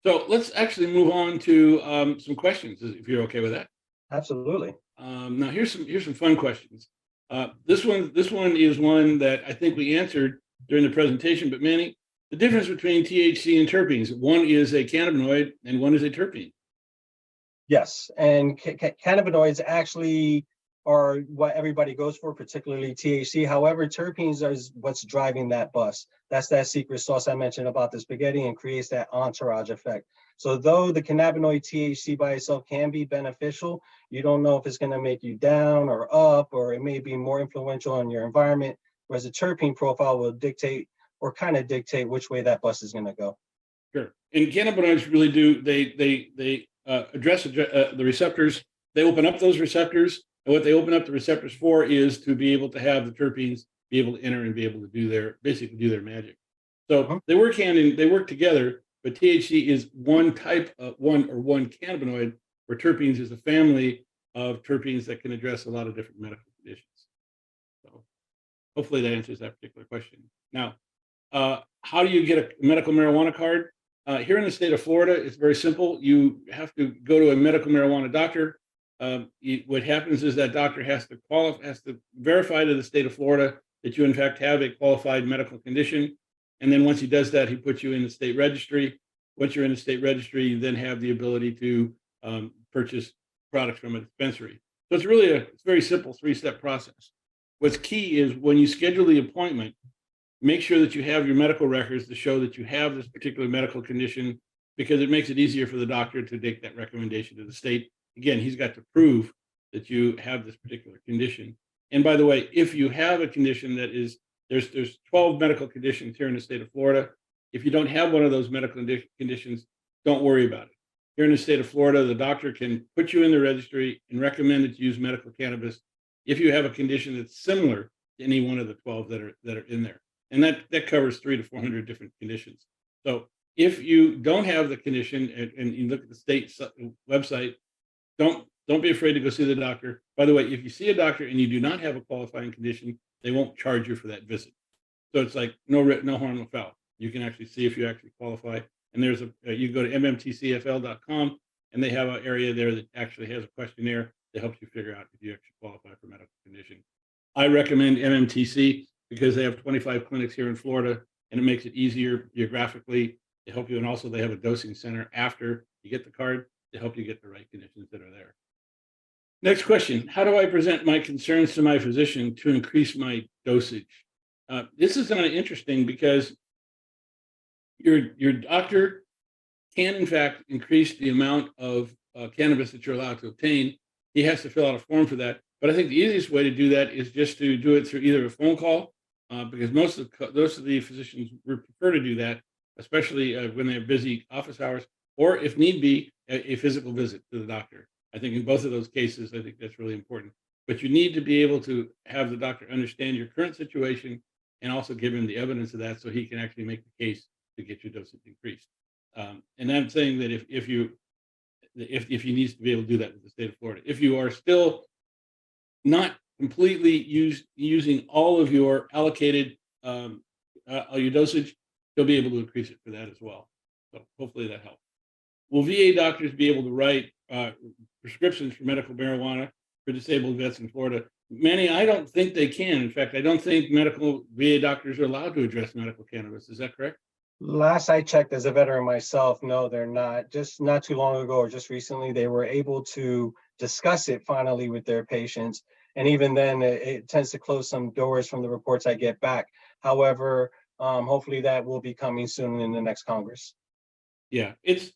So let's actually move on to some questions, if you're okay with that. Absolutely. Now here's some fun questions. This one is one that I think we answered during the presentation. But Manny, the difference between THC and terpenes: one is a cannabinoid and one is a terpene. Yes, and cannabinoids actually are what everybody goes for, particularly THC. However, terpenes is what's driving that bus. That's that secret sauce I mentioned about the spaghetti and creates that entourage effect. So though the cannabinoid THC by itself can be beneficial, you don't know if it's going to make you down or up, or it may be more influential on your environment, whereas the terpene profile will dictate or kind of dictate which way that bus is going to go. Sure. And cannabinoids really do, they address the receptors. They open up those receptors, and what they open up the receptors for is to be able to have the terpenes be able to enter and be able to do their magic. So they work they work together. But THC is one type of one cannabinoid, where terpenes is a family of terpenes that can address a lot of different medical conditions. So hopefully that answers that particular question. Now, how do you get a medical marijuana card? Here in the state of Florida, it's very simple. You have to go to a medical marijuana doctor. What happens is that doctor has to verify to the state of Florida that you in fact have a qualified medical condition. And then once he does that, he puts you in the state registry. Once you're in the state registry, you then have the ability to purchase products from a dispensary. So it's very simple 3-step process. What's key is when you schedule the appointment, make sure that you have your medical records to show that you have this particular medical condition, because it makes it easier for the doctor to take that recommendation to the state. Again, he's got to prove that you have this particular condition. And by the way, if you have a condition that is, there's 12 medical conditions here in the state of Florida. If you don't have one of those medical conditions, don't worry about it. Here in the state of Florida, the doctor can put you in the registry and recommend that you use medical cannabis if you have a condition that's similar to any one of the 12 that are in there. And that covers 300 to 400 different conditions. So if you don't have the condition and you look at the state website, don't be afraid to go see the doctor. By the way, if you see a doctor and you do not have a qualifying condition, they won't charge you for that visit. So it's like no harm, no foul. You can actually see if you actually qualify. And there's you go to mmtcfl.com, and they have an area there that actually has a questionnaire that helps you figure out if you actually qualify for medical condition. I recommend MMTC because they have 25 clinics here in Florida, and it makes it easier geographically to help you. And also they have a dosing center after you get the card to help you get the right conditions that are there. Next question: how do I present my concerns to my physician to increase my dosage? This is kind of interesting because your doctor can, in fact, increase the amount of cannabis that you're allowed to obtain. He has to fill out a form for that. But I think the easiest way to do that is just to do it through either a phone call, because most of the physicians would prefer to do that, especially when they have busy office hours, or if need be, a physical visit to the doctor. I think in both of those cases, I think that's really important. But you need to be able to have the doctor understand your current situation and also give him the evidence of that so he can actually make the case to get your dosage increased. And I'm saying that if he needs to be able to do that with the state of Florida, if you are still not completely using all of your allocated all your dosage, you'll be able to increase it for that as well. So hopefully that helps. Will VA doctors be able to write prescriptions for medical marijuana for disabled vets in Florida? Manny, I don't think they can. In fact, I don't think medical VA doctors are allowed to address medical cannabis. Is that correct? Last I checked as a veteran myself, no, they're not. Just not too long ago or just recently, they were able to discuss it finally with their patients. And even then, it tends to close some doors from the reports I get back. However, hopefully that will be coming soon in the next Congress. Yeah, it's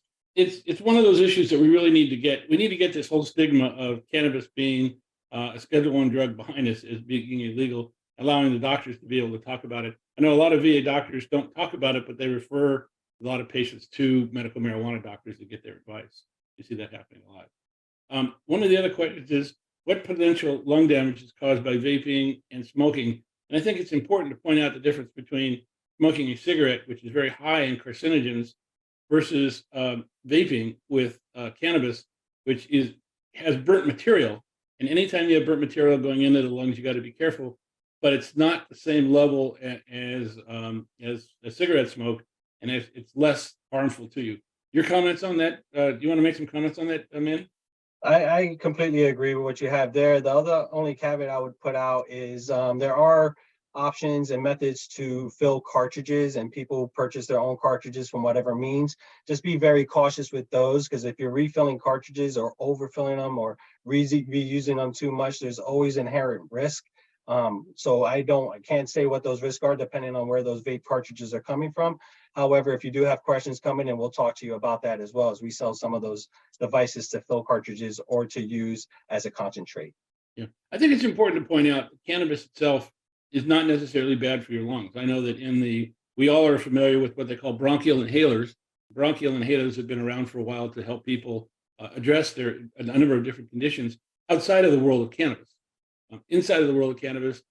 one of those issues that we really need to get. We need to get this whole stigma of cannabis being a Schedule I drug behind us as being illegal, allowing the doctors to be able to talk about it. I know a lot of VA doctors don't talk about it, but they refer a lot of patients to medical marijuana doctors to get their advice. You see that happening a lot. One of the other questions is, what potential lung damage is caused by vaping and smoking? And I think it's important to point out the difference between smoking a cigarette, which is very high in carcinogens, versus vaping with cannabis, which has burnt material. And anytime you have burnt material going into the lungs, you got to be careful. But it's not the same level as a cigarette smoke, and it's less harmful to you. Your comments on that? Do you want to make some comments on that, Manny? I completely agree with what you have there. The other only caveat I would put out is there are options and methods to fill cartridges, and people purchase their own cartridges from whatever means. Just be very cautious with those, because if you're refilling cartridges or overfilling them or reusing them too much, there's always inherent risk. So I can't say what those risks are depending on where those vape cartridges are coming from. However, if you do have questions coming in, we'll talk to you about that as well, as we sell some of those devices to fill cartridges or to use as a concentrate. Yeah, I think it's important to point out that cannabis itself is not necessarily bad for your lungs. I know that we all are familiar with what they call bronchial inhalers. Bronchial inhalers have been around for a while to help people address a number of different conditions outside of the world of cannabis. Inside of the world of cannabis,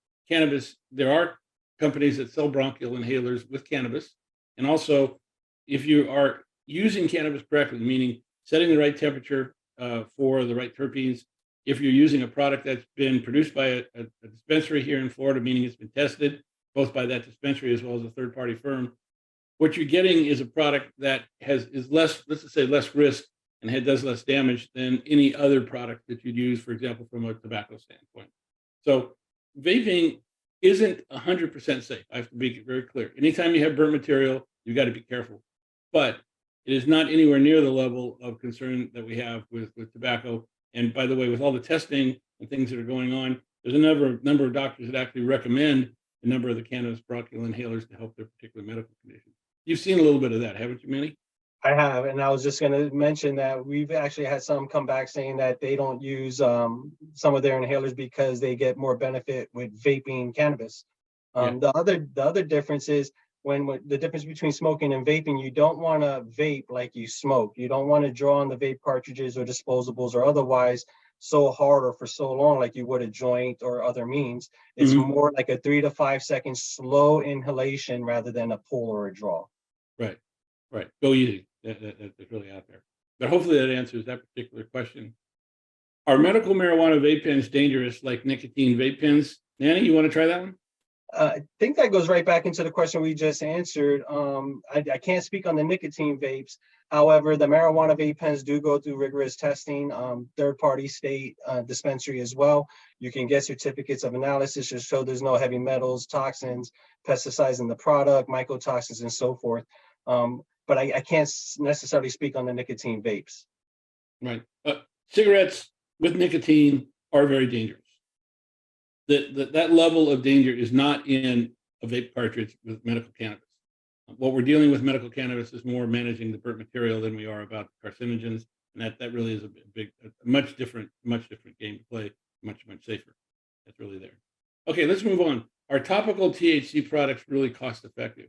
there are companies that sell bronchial inhalers with cannabis. And also, if you are using cannabis correctly, meaning setting the right temperature for the right terpenes, if you're using a product that's been produced by a dispensary here in Florida, meaning it's been tested both by that dispensary as well as a third-party firm, what you're getting is a product that is less, let's just say, less risk and does less damage than any other product that you'd use, for example, from a tobacco standpoint. So vaping isn't 100% safe. I have to make it very clear. Anytime you have burnt material, you've got to be careful. But it is not anywhere near the level of concern that we have with tobacco. And by the way, with all the testing and things that are going on, there's a number of doctors that actually recommend a number of the cannabis bronchial inhalers to help their particular medical conditions. You've seen a little bit of that, haven't you, Manny? I have, and I was just going to mention that we've actually had some come back saying that they don't use some of their inhalers because they get more benefit with vaping cannabis. Yeah. The other difference is when the difference between smoking and vaping, you don't want to vape like you smoke. You don't want to draw on the vape cartridges or disposables or otherwise so hard or for so long like you would a joint or other means. It's more like a 3 to 5 second slow inhalation rather than a pull or a draw. Right. Right. Go easy. That's really out there. But hopefully that answers that particular question. Are medical marijuana vape pens dangerous like nicotine vape pens? Nanny, you want to try that one? I think that goes right back into the question we just answered. I can't speak on the nicotine vapes. However, the marijuana vape pens do go through rigorous testing, third-party state dispensary as well. You can get certificates of analysis to show there's no heavy metals, toxins, pesticides in the product, mycotoxins, and so forth. But I can't necessarily speak on the nicotine vapes. Right. Cigarettes with nicotine are very dangerous. That level of danger is not in a vape cartridge with medical cannabis. What we're dealing with medical cannabis is more managing the burnt material than we are about carcinogens, and that really is a much different game to play, much safer. That's really there. Okay, let's move on. Are topical THC products really cost effective?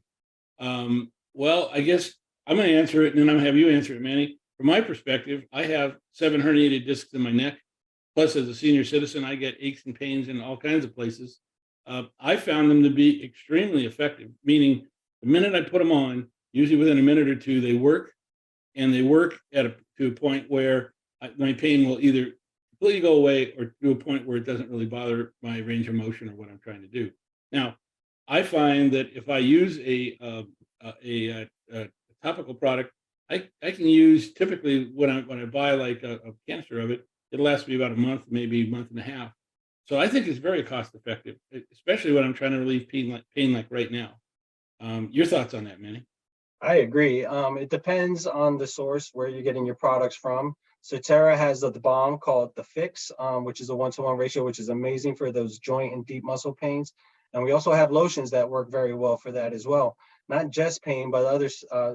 Well, I guess I'm going to answer it, and then I'm going to have you answer it, Manny. From my perspective, I have 7 herniated discs in my neck. Plus, as a senior citizen, I get aches and pains in all kinds of places. I found them to be extremely effective, meaning the minute I put them on, usually within a minute or two, they work, and they work to a point where my pain will either completely go away or to a point where it doesn't really bother my range of motion or what I'm trying to do. Now, I find that if I use a topical product, I can use typically when I buy like a canister of it, it'll last me about a month, maybe a month and a half. So I think it's very cost effective, especially when I'm trying to relieve pain like right now. Your thoughts on that, Manny? I agree. It depends on the source where you're getting your products from. Surterra has the balm called the Fix, which is a 1-to-1 ratio, which is amazing for those joint and deep muscle pains. And we also have lotions that work very well for that as well. Not just pain, but other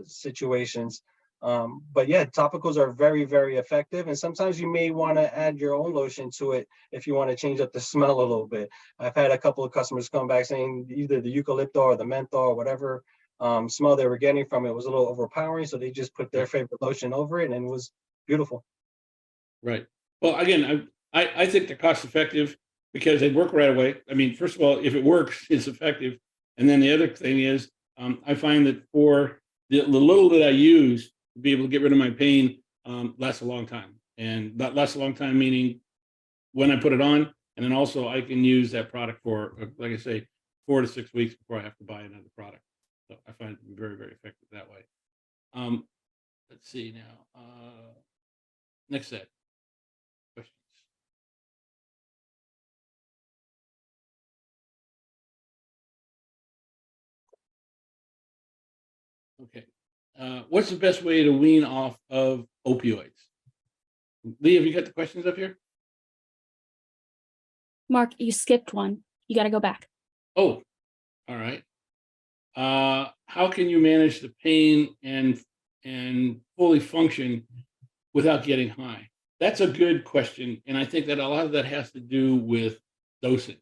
situations. But yeah, topicals are very, very effective. And sometimes you may want to add your own lotion to it if you want to change up the smell a little bit. I've had a couple of customers come back saying either the eucalyptus or the menthol or whatever smell they were getting from it was a little overpowering. So they just put their favorite lotion over it and it was beautiful. Right. Well, again, I think they're cost effective because they work right away. I mean, first of all, if it works, it's effective. And then the other thing is, I find that for the little that I use to be able to get rid of my pain lasts a long time. And that lasts a long time, meaning when I put it on, and then also I can use that product for, like I say, 4 to 6 weeks before I have to buy another product. So I find it to be very, very effective that way. let's see now. Next set. Questions. Okay. What's the best way to wean off of opioids? Lee, have you got the questions up here? Mark, you skipped one. You got to go back. Oh, all right. How can you manage the pain and fully function without getting high? That's a good question, and I think that a lot of that has to do with dosing.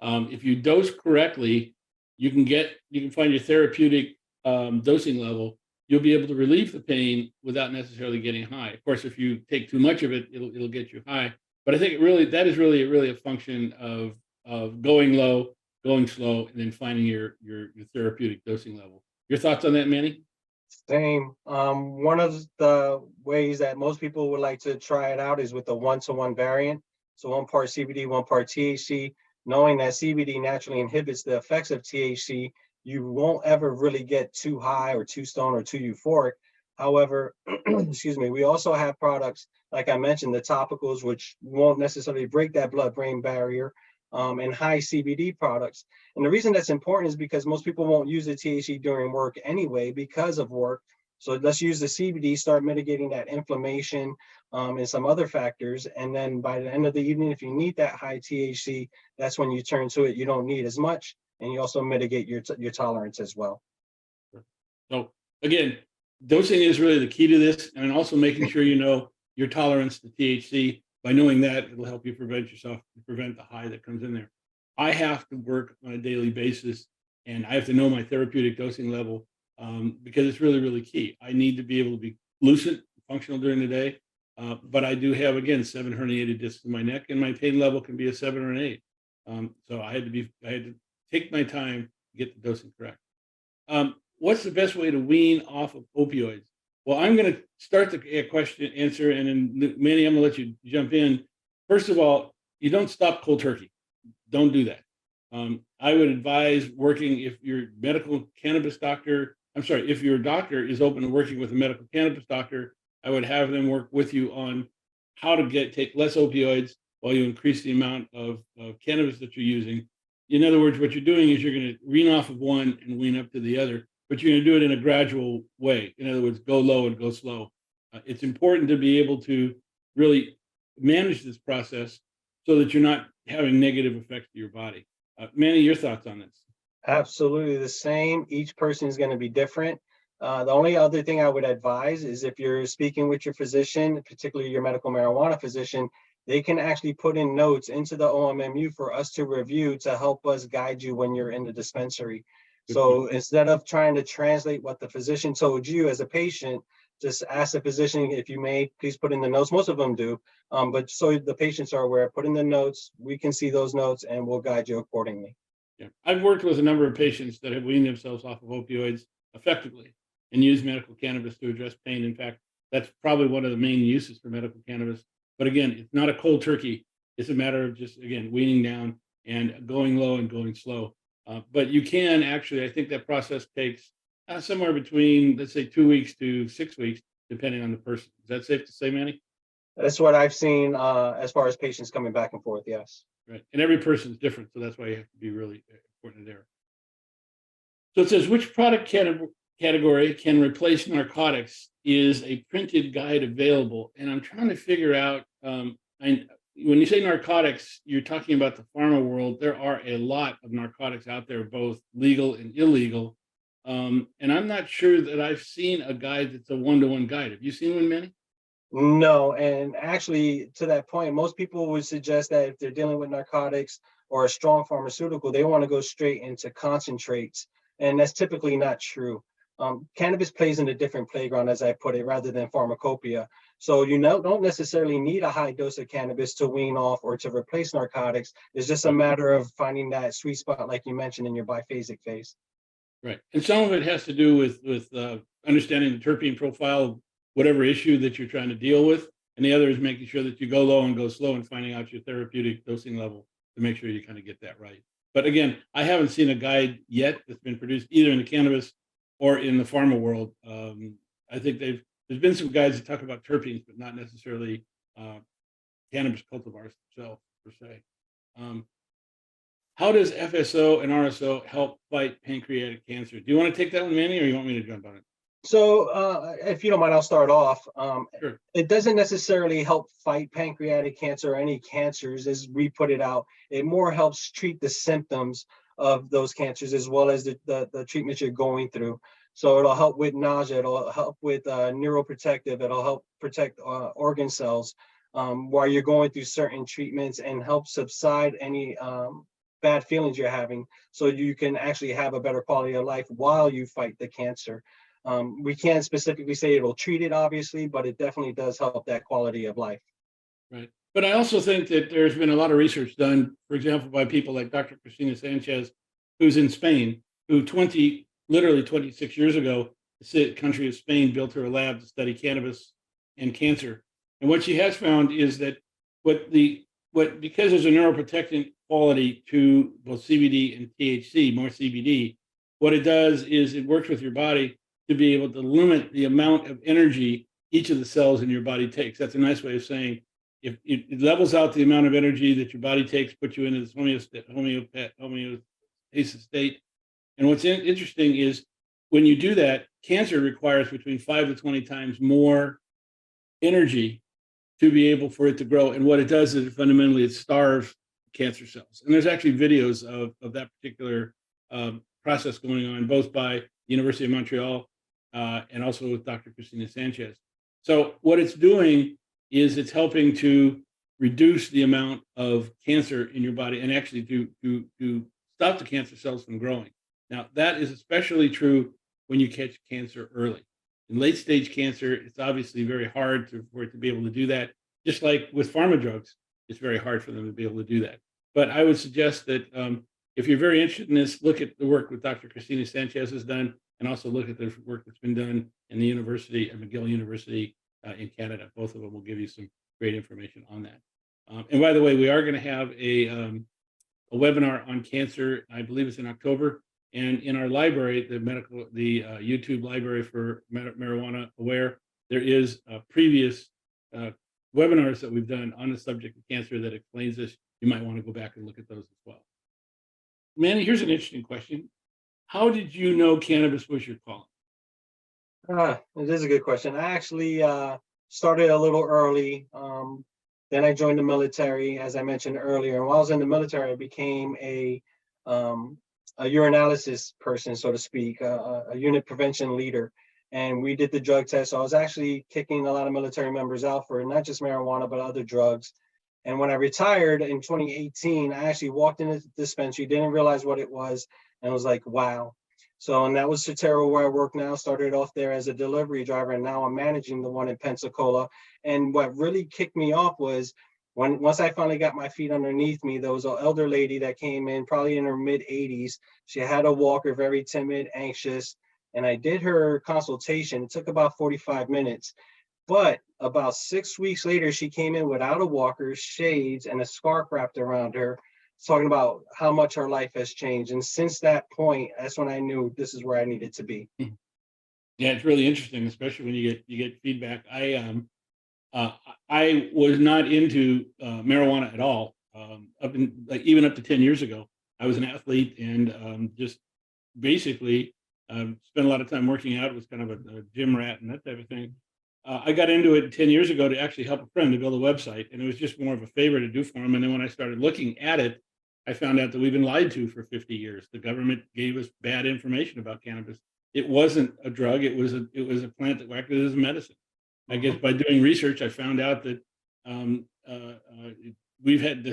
If you dose correctly, you can find your therapeutic dosing level. You'll be able to relieve the pain without necessarily getting high. Of course, if you take too much of it, it'll get you high. But I think that is really a function of going low, going slow, and then finding your therapeutic dosing level. Your thoughts on that, Manny? Same. One of the ways that most people would like to try it out is with the 1-to-1 variant. So 1 part CBD, 1 part THC. Knowing that CBD naturally inhibits the effects of THC, you won't ever really get too high or too stoned or too euphoric. However, excuse me, we also have products, like I mentioned, the topicals, which won't necessarily break that blood-brain barrier, and high CBD products. And the reason that's important is because most people won't use the THC during work anyway because of work. So let's use the CBD, start mitigating that inflammation and some other factors. And then by the end of the evening, if you need that high THC, that's when you turn to it. You don't need as much, and you also mitigate your tolerance as well. So again, dosing is really the key to this, and also making sure you know your tolerance to THC. By knowing that, it'll help you prevent the high that comes in there. I have to work on a daily basis, and I have to know my therapeutic dosing level because it's really key. I need to be able to be lucid, functional during the day, but I do have, again, 7 herniated discs in my neck, and my pain level can be a 7 or an 8. So I had to take my time to get the dosing correct. What's the best way to wean off of opioids? Well, I'm going to start the question answer, and then Manny, I'm going to let you jump in. First of all, you don't stop cold turkey. Don't do that. I would advise working if your medical cannabis doctor, if your doctor is open to working with a medical cannabis doctor, I would have them work with you on how to take less opioids while you increase the amount of cannabis that you're using. In other words, what you're doing is you're going to wean off of one and wean up to the other, but you're going to do it in a gradual way. In other words, go low and go slow. It's important to be able to really manage this process so that you're not having negative effects to your body. Manny, your thoughts on this? Absolutely the same. Each person is going to be different. The only other thing I would advise is if you're speaking with your physician, particularly your medical marijuana physician, they can actually put in notes into the OMMU for us to review to help us guide you when you're in the dispensary. So instead of trying to translate what the physician told you as a patient, just ask the physician, if you may, please put in the notes. Most of them do, but so the patients are aware, put in the notes, we can see those notes and we'll guide you accordingly. Yeah, I've worked with a number of patients that have weaned themselves off of opioids effectively and used medical cannabis to address pain. In fact, that's probably one of the main uses for medical cannabis. But again, it's not a cold turkey. It's a matter of just, again, weaning down and going low and going slow. But you can actually, I think that process takes somewhere between, let's say, 2 weeks to 6 weeks, depending on the person. Is that safe to say, Manny? That's what I've seen as far as patients coming back and forth, yes. Right. And every person is different. So that's why you have to be really important there. So it says, which product category can replace narcotics? Is a printed guide available? And I'm trying to figure out, when you say narcotics, you're talking about the pharma world. There are a lot of narcotics out there, both legal and illegal. And I'm not sure that I've seen a guide that's a 1-to-1 guide. Have you seen one, Manny? No, and actually to that point, most people would suggest that if they're dealing with narcotics or a strong pharmaceutical, they want to go straight into concentrates. And that's typically not true. Cannabis plays in a different playground, as I put it, rather than pharmacopoeia. So you don't necessarily need a high dose of cannabis to wean off or to replace narcotics. It's just a matter of finding that sweet spot, like you mentioned, in your biphasic phase. Right. And some of it has to do with understanding the terpene profile, whatever issue that you're trying to deal with. And the other is making sure that you go low and go slow and finding out your therapeutic dosing level to make sure you kind of get that right. But again, I haven't seen a guide yet that's been produced either in the cannabis or in the pharma world. I think there's been some guys that talk about terpenes, but not necessarily cannabis cultivars themselves per se. How does FSO and RSO help fight pancreatic cancer? Do you want to take that one, Manny, or you want me to jump on it? So if you don't mind, I'll start off. Sure. It doesn't necessarily help fight pancreatic cancer or any cancers as we put it out. It more helps treat the symptoms of those cancers as well as the treatments you're going through. So it'll help with nausea, it'll help with neuroprotective, it'll help protect organ cells while you're going through certain treatments and help subside any bad feelings you're having so you can actually have a better quality of life while you fight the cancer. We can't specifically say it'll treat it, obviously, but it definitely does help that quality of life. Right. But I also think that there's been a lot of research done, for example, by people like Dr. Cristina Sanchez, who's in Spain, who literally 26 years ago, the country of Spain built her a lab to study cannabis and cancer. And what she has found is that because there's a neuroprotectant quality to both CBD and THC, more CBD, what it does is it works with your body to be able to limit the amount of energy each of the cells in your body takes. That's a nice way of saying if it levels out the amount of energy that your body takes, puts you into this homeostasis state. And what's interesting is when you do that, cancer requires between 5 to 20 times more energy to be able for it to grow. And what it does is fundamentally it starves cancer cells. And there's actually videos of that particular process going on, both by the University of Montreal and also with Dr. Cristina Sanchez. So what it's doing is it's helping to reduce the amount of cancer in your body and actually to stop the cancer cells from growing. Now, that is especially true when you catch cancer early. In late stage cancer, it's obviously very hard for it to be able to do that. Just like with pharma drugs, it's very hard for them to be able to do that. But I would suggest that if you're very interested in this, look at the work that Dr. Cristina Sanchez has done, and also look at the work that's been done in the University of McGill University in Canada. Both of them will give you some great information on that. And by the way, we are going to have a webinar on cancer. I believe it's in October. And in our library, the YouTube library for marijuana aware, there is previous webinars that we've done on the subject of cancer that explains this. You might want to go back and look at those as well. Manny, here's an interesting question. How did you know cannabis was your calling? It is a good question. I actually started a little early. Then I joined the military, as I mentioned earlier. And while I was in the military, I became a urinalysis person, so to speak, a unit prevention leader. And we did the drug test. So I was actually kicking a lot of military members out for not just marijuana, but other drugs. And when I retired in 2018, I actually walked in the dispensary, didn't realize what it was, and was like, wow. So, and that was Surterra where I work now. Started off there as a delivery driver, and now I'm managing the one in Pensacola. And what really kicked me off was once I finally got my feet underneath me, there was an elder lady that came in, probably in her mid 80s. She had a walker, very timid, anxious, and I did her consultation. It took about 45 minutes. But about 6 weeks later, she came in without a walker, shades, and a scarf wrapped around her, talking about how much her life has changed. And since that point, that's when I knew this is where I needed to be. Yeah, it's really interesting, especially when you get feedback. I was not into marijuana at all. Even up to 10 years ago, I was an athlete and just basically spent a lot of time working out. It was kind of a gym rat and that type of thing. I got into it 10 years ago to actually help a friend to build a website, and it was just more of a favor to do for him. And then when I started looking at it, I found out that we've been lied to for 50 years. The government gave us bad information about cannabis. It wasn't a drug. It was a plant that acted as a medicine. I guess by doing research, I found out that the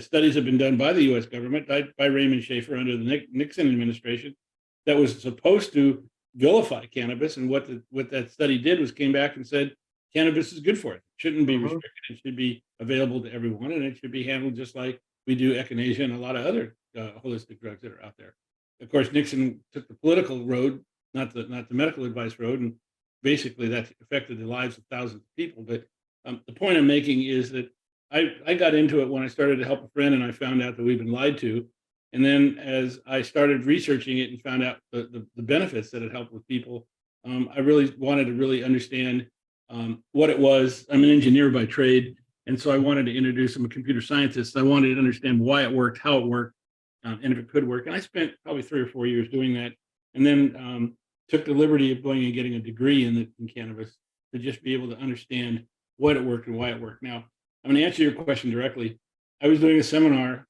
studies have been done by the U.S. government, by Raymond Schaefer under the Nixon administration, that was supposed to vilify cannabis. And what that study did was came back and said, cannabis is good for it. It shouldn't be restricted. It should be available to everyone, and it should be handled just like we do echinacea and a lot of other holistic drugs that are out there. Of course, Nixon took the political road, not the medical advice road, and basically that affected the lives of thousands of people. But the point I'm making is that I got into it when I started to help a friend, and I found out that we've been lied to. And then as I started researching it and found out the benefits that it helped with people, I really wanted to really understand what it was. I'm an engineer by trade, and so I wanted to introduce. I'm a computer scientist. I wanted to understand why it worked, how it worked, and if it could work. And I spent probably 3 or 4 years doing that, and then took the liberty of going and getting a degree in cannabis to just be able to understand what it worked and why it worked. Now, I'm going to answer your question directly. I was doing a seminar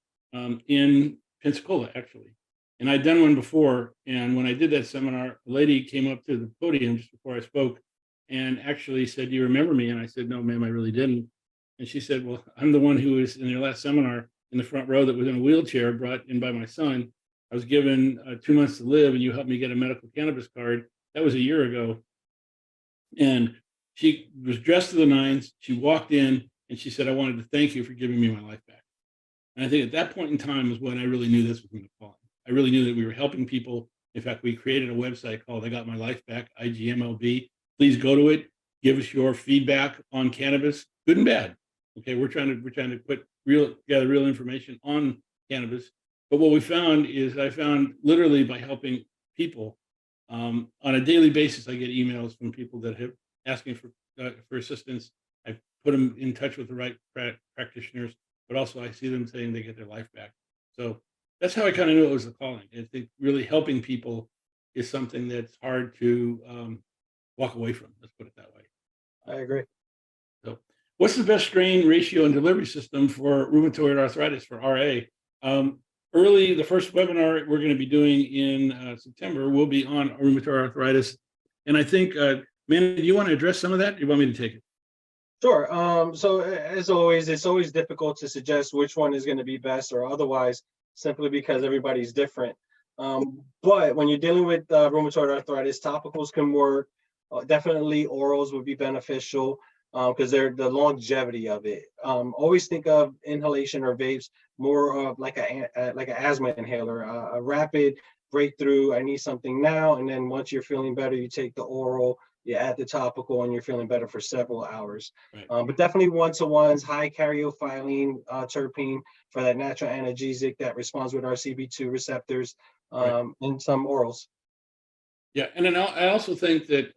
in Pensacola, actually, and I'd done one before. And when I did that seminar, a lady came up to the podium just before I spoke and actually said, "Do you remember me?" And I said, "No, ma'am, I really didn't." And she said, "Well, I'm the one who was in your last seminar in the front row that was in a wheelchair brought in by my son. I was given 2 months to live, and you helped me get a medical cannabis card. That was a year ago." And she was dressed to the nines. She walked in and she said, "I wanted to thank you for giving me my life back." And I think at that point in time was when I really knew this was going to fall. I really knew that we were helping people. In fact, we created a website called I Got My Life Back, IGMLB. Please go to it. Give us your feedback on cannabis, good and bad. Okay, we're trying to put gather real information on cannabis. But what we found is I found literally by helping people on a daily basis, I get emails from people that have asking for assistance. I put them in touch with the right practitioners, but also I see them saying they get their life back. So that's how I kind of knew it was the calling. I think really helping people is something that's hard to walk away from. Let's put it that way. I agree. So, what's the best strain ratio and delivery system for rheumatoid arthritis for RA? The first webinar we're going to be doing in September will be on rheumatoid arthritis. And I think, Manny, do you want to address some of that? Or do you want me to take it? Sure. So as always, it's always difficult to suggest which one is going to be best or otherwise, simply because everybody's different. But when you're dealing with rheumatoid arthritis, topicals can work. Definitely orals would be beneficial because they're the longevity of it. Always think of inhalation or vapes more of like an asthma inhaler, a rapid breakthrough. I need something now, and then once you're feeling better, you take the oral, you add the topical, and you're feeling better for several hours. Right. But definitely one-to-ones, high cariophylline terpene for that natural analgesic that responds with our CB2 receptors, and some orals. Yeah, and then I also think that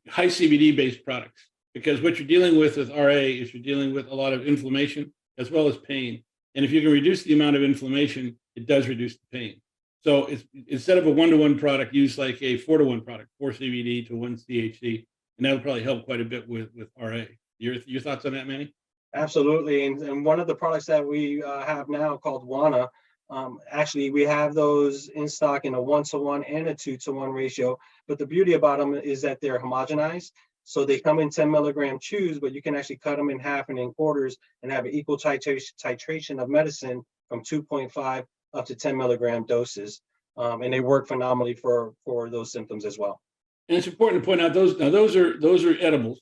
high CBD based products, because what you're dealing with RA is you're dealing with a lot of inflammation as well as pain. And if you can reduce the amount of inflammation, it does reduce the pain. So it's instead of a 1-to-1 product, use like a 4-to-1 product, 4 CBD to 1 THC, and that'll probably help quite a bit with RA. Your thoughts on that, Manny? Absolutely. And one of the products that we have now called WANA, actually, we have those in stock in a 1-to-1 and a 2-to-1 ratio. But the beauty about them is that they're homogenized. So they come in 10 milligram chews, but you can actually cut them in half and in quarters and have an equal titration of medicine from 2.5 up to 10 milligram doses. And they work phenomenally for those symptoms as well. And it's important to point out those are edibles.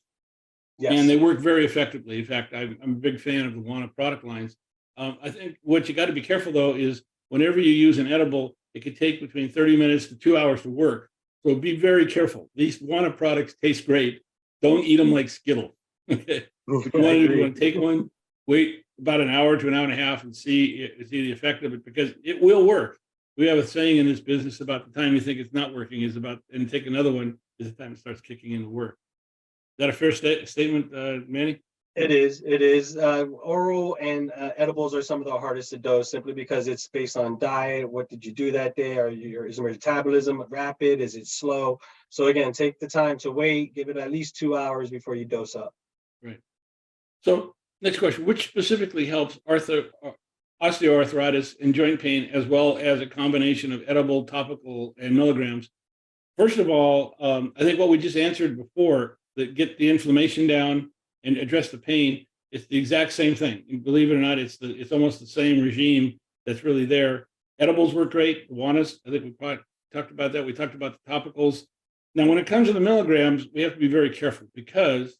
Yes. And they work very effectively. In fact, I'm a big fan of the WANA product lines. I think what you got to be careful, though, is whenever you use an edible, it could take between 30 minutes to 2 hours to work. So be very careful. These WANA products taste great. Don't eat them like Skittles. Okay. If you want to take one, wait about an hour to an hour and a half and see the effect of it, because it will work. We have a saying in this business about the time you think it's not working and take another one is the time it starts kicking into work. Is that a fair statement, Manny? It is. Oral and edibles are some of the hardest to dose simply because it's based on diet. What did you do that day? Is your metabolism rapid? Is it slow? So again, take the time to wait, give it at least 2 hours before you dose up. Right. So next question, which specifically helps osteoarthritis and joint pain, as well as a combination of edible, topical, and milligrams? First of all, I think what we just answered before, that get the inflammation down and address the pain, it's the exact same thing. And believe it or not, it's almost the same regime that's really there. Edibles work great. WANAs, I think we probably talked about that. We talked about the topicals. Now, when it comes to the milligrams, we have to be very careful because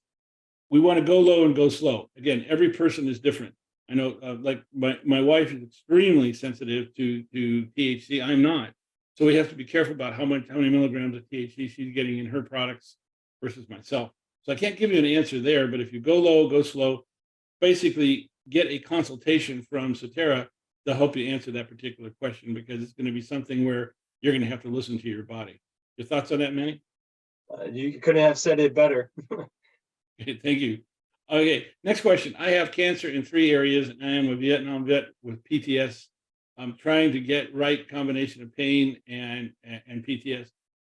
we want to go low and go slow. Again, every person is different. I know, like my wife is extremely sensitive to THC. I'm not. So we have to be careful about how many milligrams of THC she's getting in her products versus myself. So I can't give you an answer there, but if you go low, go slow, basically get a consultation from Surterra to help you answer that particular question, because it's going to be something where you're going to have to listen to your body. Your thoughts on that, Manny? You couldn't have said it better. Okay, thank you. Okay, next question. I have cancer in 3 areas, and I am a Vietnam vet with PTS. I'm trying to get right combination of pain and PTS.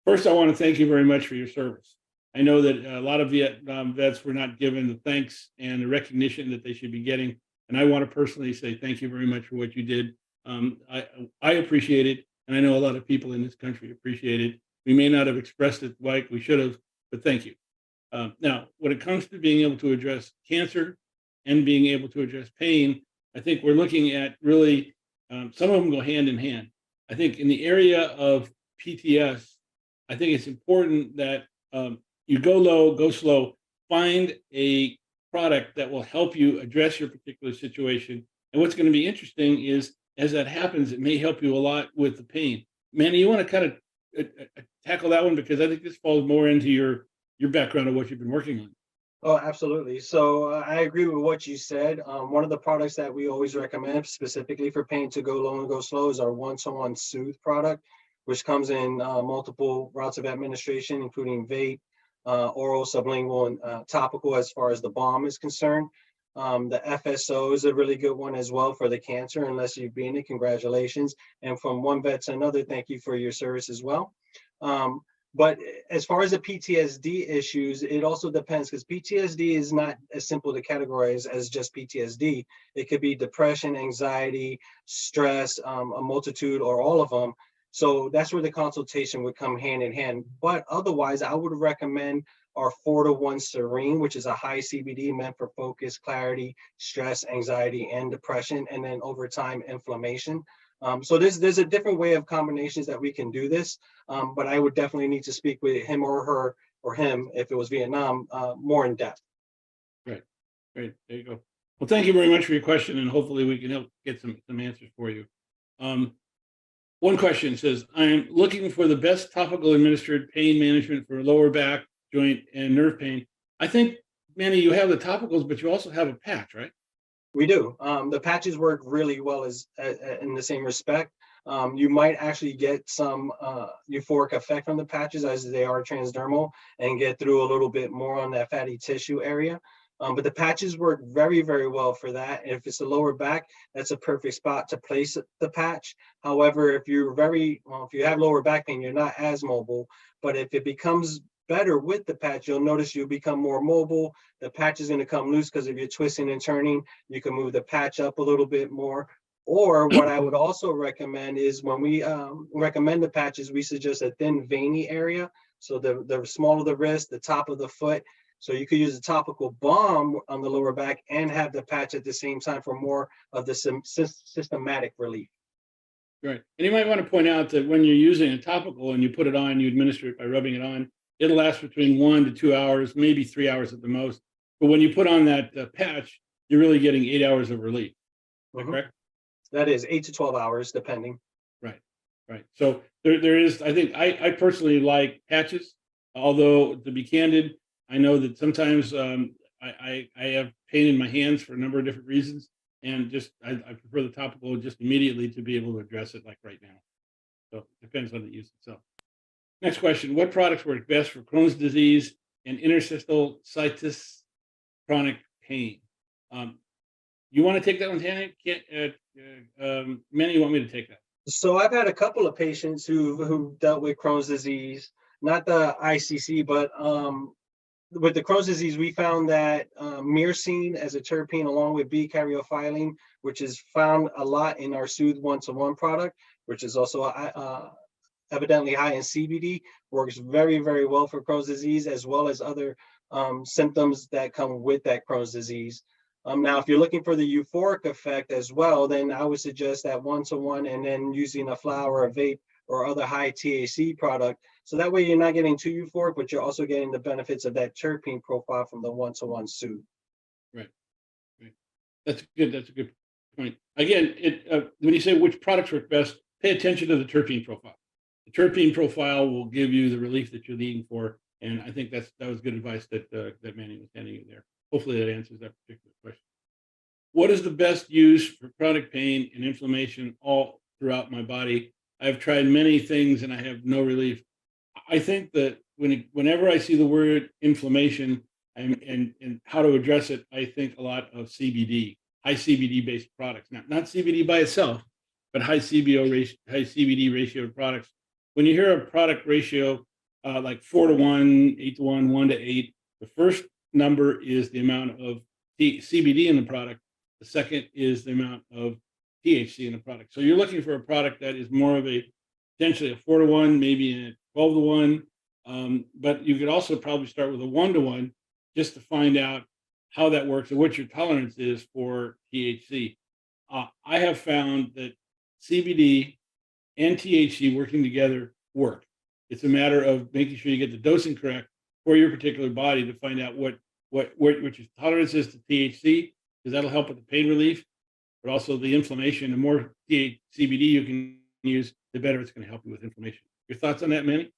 First, I want to thank you very much for your service. I know that a lot of Vietnam vets were not given the thanks and the recognition that they should be getting, and I want to personally say thank you very much for what you did. I appreciate it, and I know a lot of people in this country appreciate it. We may not have expressed it like we should have, but thank you. Now, when it comes to being able to address cancer and being able to address pain, I think we're looking at really some of them go hand in hand. I think in the area of PTS, I think it's important that you go low, go slow, find a product that will help you address your particular situation. And what's going to be interesting is as that happens, it may help you a lot with the pain. Manny, you want to kind of tackle that one because I think this falls more into your background of what you've been working on. Oh, absolutely. So I agree with what you said. One of the products that we always recommend specifically for pain to go low and go slow is our one-to-one Soothe product, which comes in multiple routes of administration, including vape, oral, sublingual, and topical as far as the balm is concerned. The FSO is a really good one as well for the cancer, unless you've been it, congratulations. And from one vet to another, thank you for your service as well. But as far as the PTSD issues, it also depends because PTSD is not as simple to categorize as just PTSD. It could be depression, anxiety, stress, a multitude, or all of them. So that's where the consultation would come hand in hand. But otherwise, I would recommend our 4-to-1 Serene, which is a high CBD meant for focus, clarity, stress, anxiety, and depression, and then over time, inflammation. So there's a different way of combinations that we can do this, but I would definitely need to speak with him or her or him if it was Vietnam more in depth. Great, great. There you go. Well, thank you very much for your question, and hopefully we can help get some answers for you. One question says, I'm looking for the best topical administered pain management for lower back, joint, and nerve pain. I think, Manny, you have the topicals, but you also have a patch, right? We do. The patches work really well as in the same respect. You might actually get some euphoric effect from the patches as they are transdermal and get through a little bit more on that fatty tissue area. But the patches work very, very well for that. If it's the lower back, that's a perfect spot to place the patch. However, if you have lower back pain, you're not as mobile. But if it becomes better with the patch, you'll notice you'll become more mobile. The patch is going to come loose because if you're twisting and turning, you can move the patch up a little bit more. Or what I would also recommend is when we recommend the patches, we suggest a thin veiny area. So the smaller the wrist, the top of the foot. So you could use a topical balm on the lower back and have the patch at the same time for more of the systematic relief. Right. And you might want to point out that when you're using a topical and you put it on, you administer it by rubbing it on, it'll last between 1 to 2 hours, maybe 3 hours at the most. But when you put on that patch, you're really getting 8 hours of relief. Correct? That is 8 to 12 hours, depending. Right. Right. So there is, I think, I personally like patches, although to be candid, I know that sometimes I have pain in my hands for a number of different reasons. And just, I prefer the topical just immediately to be able to address it like right now. So it depends on the use itself. Next question, what products work best for Crohn's disease and interstitial cystitis chronic pain? You want to take that one, Manny? Manny, you want me to take that? So I've had a couple of patients who dealt with Crohn's disease, not the ICC, but with the Crohn's disease, we found that myrcene as a terpene, along with B-caryophyllene, which is found a lot in our Soothe 1-to-1 product, which is also evidently high in CBD, works very, very well for Crohn's disease, as well as other symptoms that come with that Crohn's disease. Now, if you're looking for the euphoric effect as well, then I would suggest that 1-to-1 and then using a flower, a vape, or other high THC product. So that way you're not getting too euphoric, but you're also getting the benefits of that terpene profile from the 1-to-1 Soothe. Right. Right. That's good. That's a good point. Again, when you say which products work best, pay attention to the terpene profile. The terpene profile will give you the relief that you're needing for. And I think that was good advice that Manny was handing you there. Hopefully that answers that particular question. What is the best use for chronic pain and inflammation all throughout my body? I've tried many things and I have no relief. I think that whenever I see the word inflammation, and how to address it. I think a lot of CBD, high CBD based products, not CBD by itself, but high CBD ratio products. When you hear a product ratio like 4-to-1, 8-to-1, 1-to-8, the first number is the amount of CBD in the product. The second is the amount of THC in the product. So you're looking for a product that is more of a potentially a 4-to-1, maybe a 12-to-1. But you could also probably start with a 1-to-1 just to find out how that works and what your tolerance is for THC. I have found that CBD and THC working together work. It's a matter of making sure you get the dosing correct for your particular body to find out what your tolerance is to THC, because that'll help with the pain relief, but also the inflammation. The more CBD you can use, the better it's going to help you with inflammation. Your thoughts on that, Manny?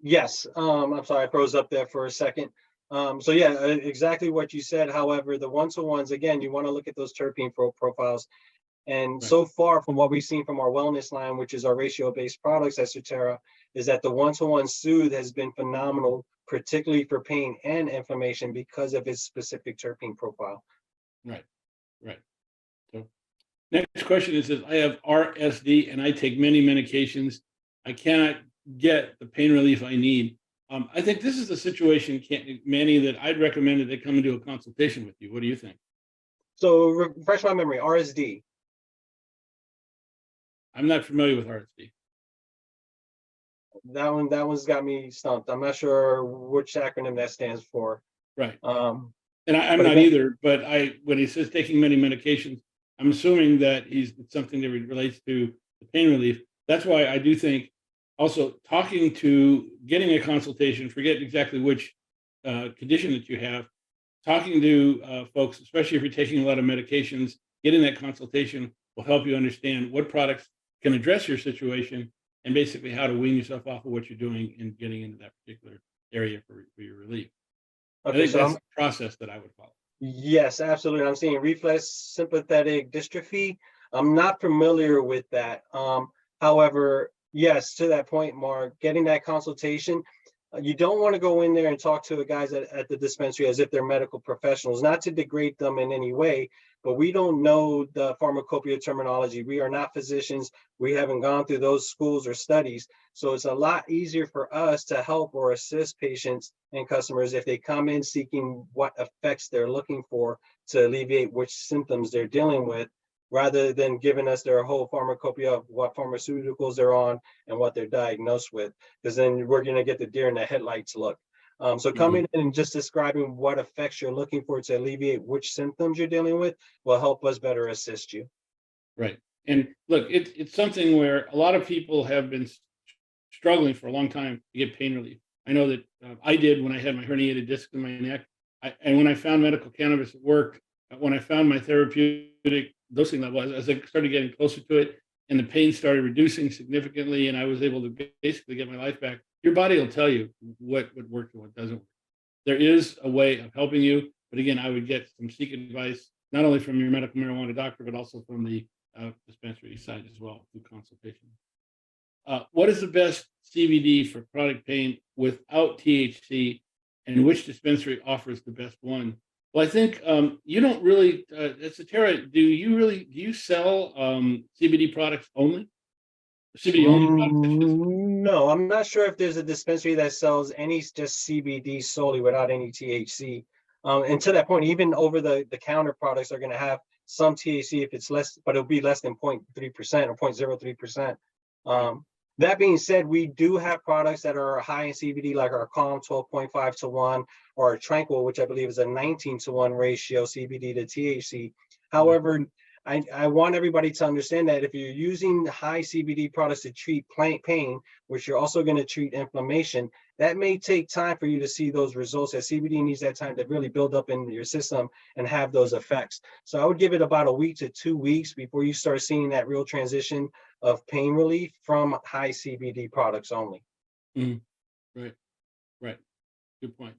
Yes, I'm sorry, I froze up there for a second. So yeah, exactly what you said. However, the 1-to-1s, again, you want to look at those terpene profiles. And Right. so far from what we've seen from our wellness line, which is our ratio-based products at Surterra, is that the 1-to-1 Soothe has been phenomenal, particularly for pain and inflammation because of its specific terpene profile. Right. So next question is, I have RSD and I take many medications. I cannot get the pain relief I need. I think this is a situation, Manny, that I'd recommend that they come and do a consultation with you. What do you think? So refresh my memory, RSD. I'm not familiar with RSD. That one's got me stumped. I'm not sure which acronym that stands for. Right. Um, And I'm but not again, either, but when he says taking many medications, I'm assuming that it's something that relates to the pain relief. That's why I do think also getting a consultation, forget exactly which condition that you have, talking to folks, especially if you're taking a lot of medications, getting that consultation will help you understand what products can address your situation and basically how to wean yourself off of what you're doing and getting into that particular area for your relief. I okay, think so that's the process that I would follow. yes, absolutely. I'm seeing reflex sympathetic dystrophy. I'm not familiar with that. However, yes, to that point, Mark, getting that consultation, you don't want to go in there and talk to the guys at the dispensary as if they're medical professionals, not to degrade them in any way, but we don't know the pharmacopoeia terminology. We are not physicians. We haven't gone through those schools or studies. So it's a lot easier for us to help or assist patients and customers if they come in seeking what effects they're looking for to alleviate which symptoms they're dealing with, rather than giving us their whole pharmacopoeia of what pharmaceuticals they're on and what they're diagnosed with, because then we're going to get the deer in the headlights look. So coming in and just describing what effects you're looking for to alleviate which symptoms you're dealing with will help us better assist you. Right. And look, it's something where a lot of people have been struggling for a long time to get pain relief. I know that I did when I had my herniated disc in my neck. And when I found medical cannabis, it worked. When I found my therapeutic dosing level, as I started getting closer to it and the pain started reducing significantly and I was able to basically get my life back, your body will tell you what works and what doesn't work. There is a way of helping you. But again, I would seek advice, not only from your medical marijuana doctor, but also from the dispensary side as well through consultation. What is the best CBD for chronic pain without THC, and which dispensary offers the best one? Well, I think you don't really, at Surterra, do you sell CBD products only? CBD only products? No, I'm not sure if there's a dispensary that sells any just CBD solely without any THC. And to that point, even over the counter products are going to have some THC if it's less, but it'll be less than 0.3% or 0.03%. That being said, we do have products that are high in CBD, like our Calm 12.5-to-1, or our Tranquil, which I believe is a 19-to-1 ratio CBD to THC. However, I want everybody to understand that if you're using high CBD products to treat pain, which you're also going to treat inflammation, that may take time for you to see those results, as CBD needs that time to really build up in your system and have those effects. So I would give it about a week to 2 weeks before you start seeing that real transition of pain relief from high CBD products only. Right. Good point.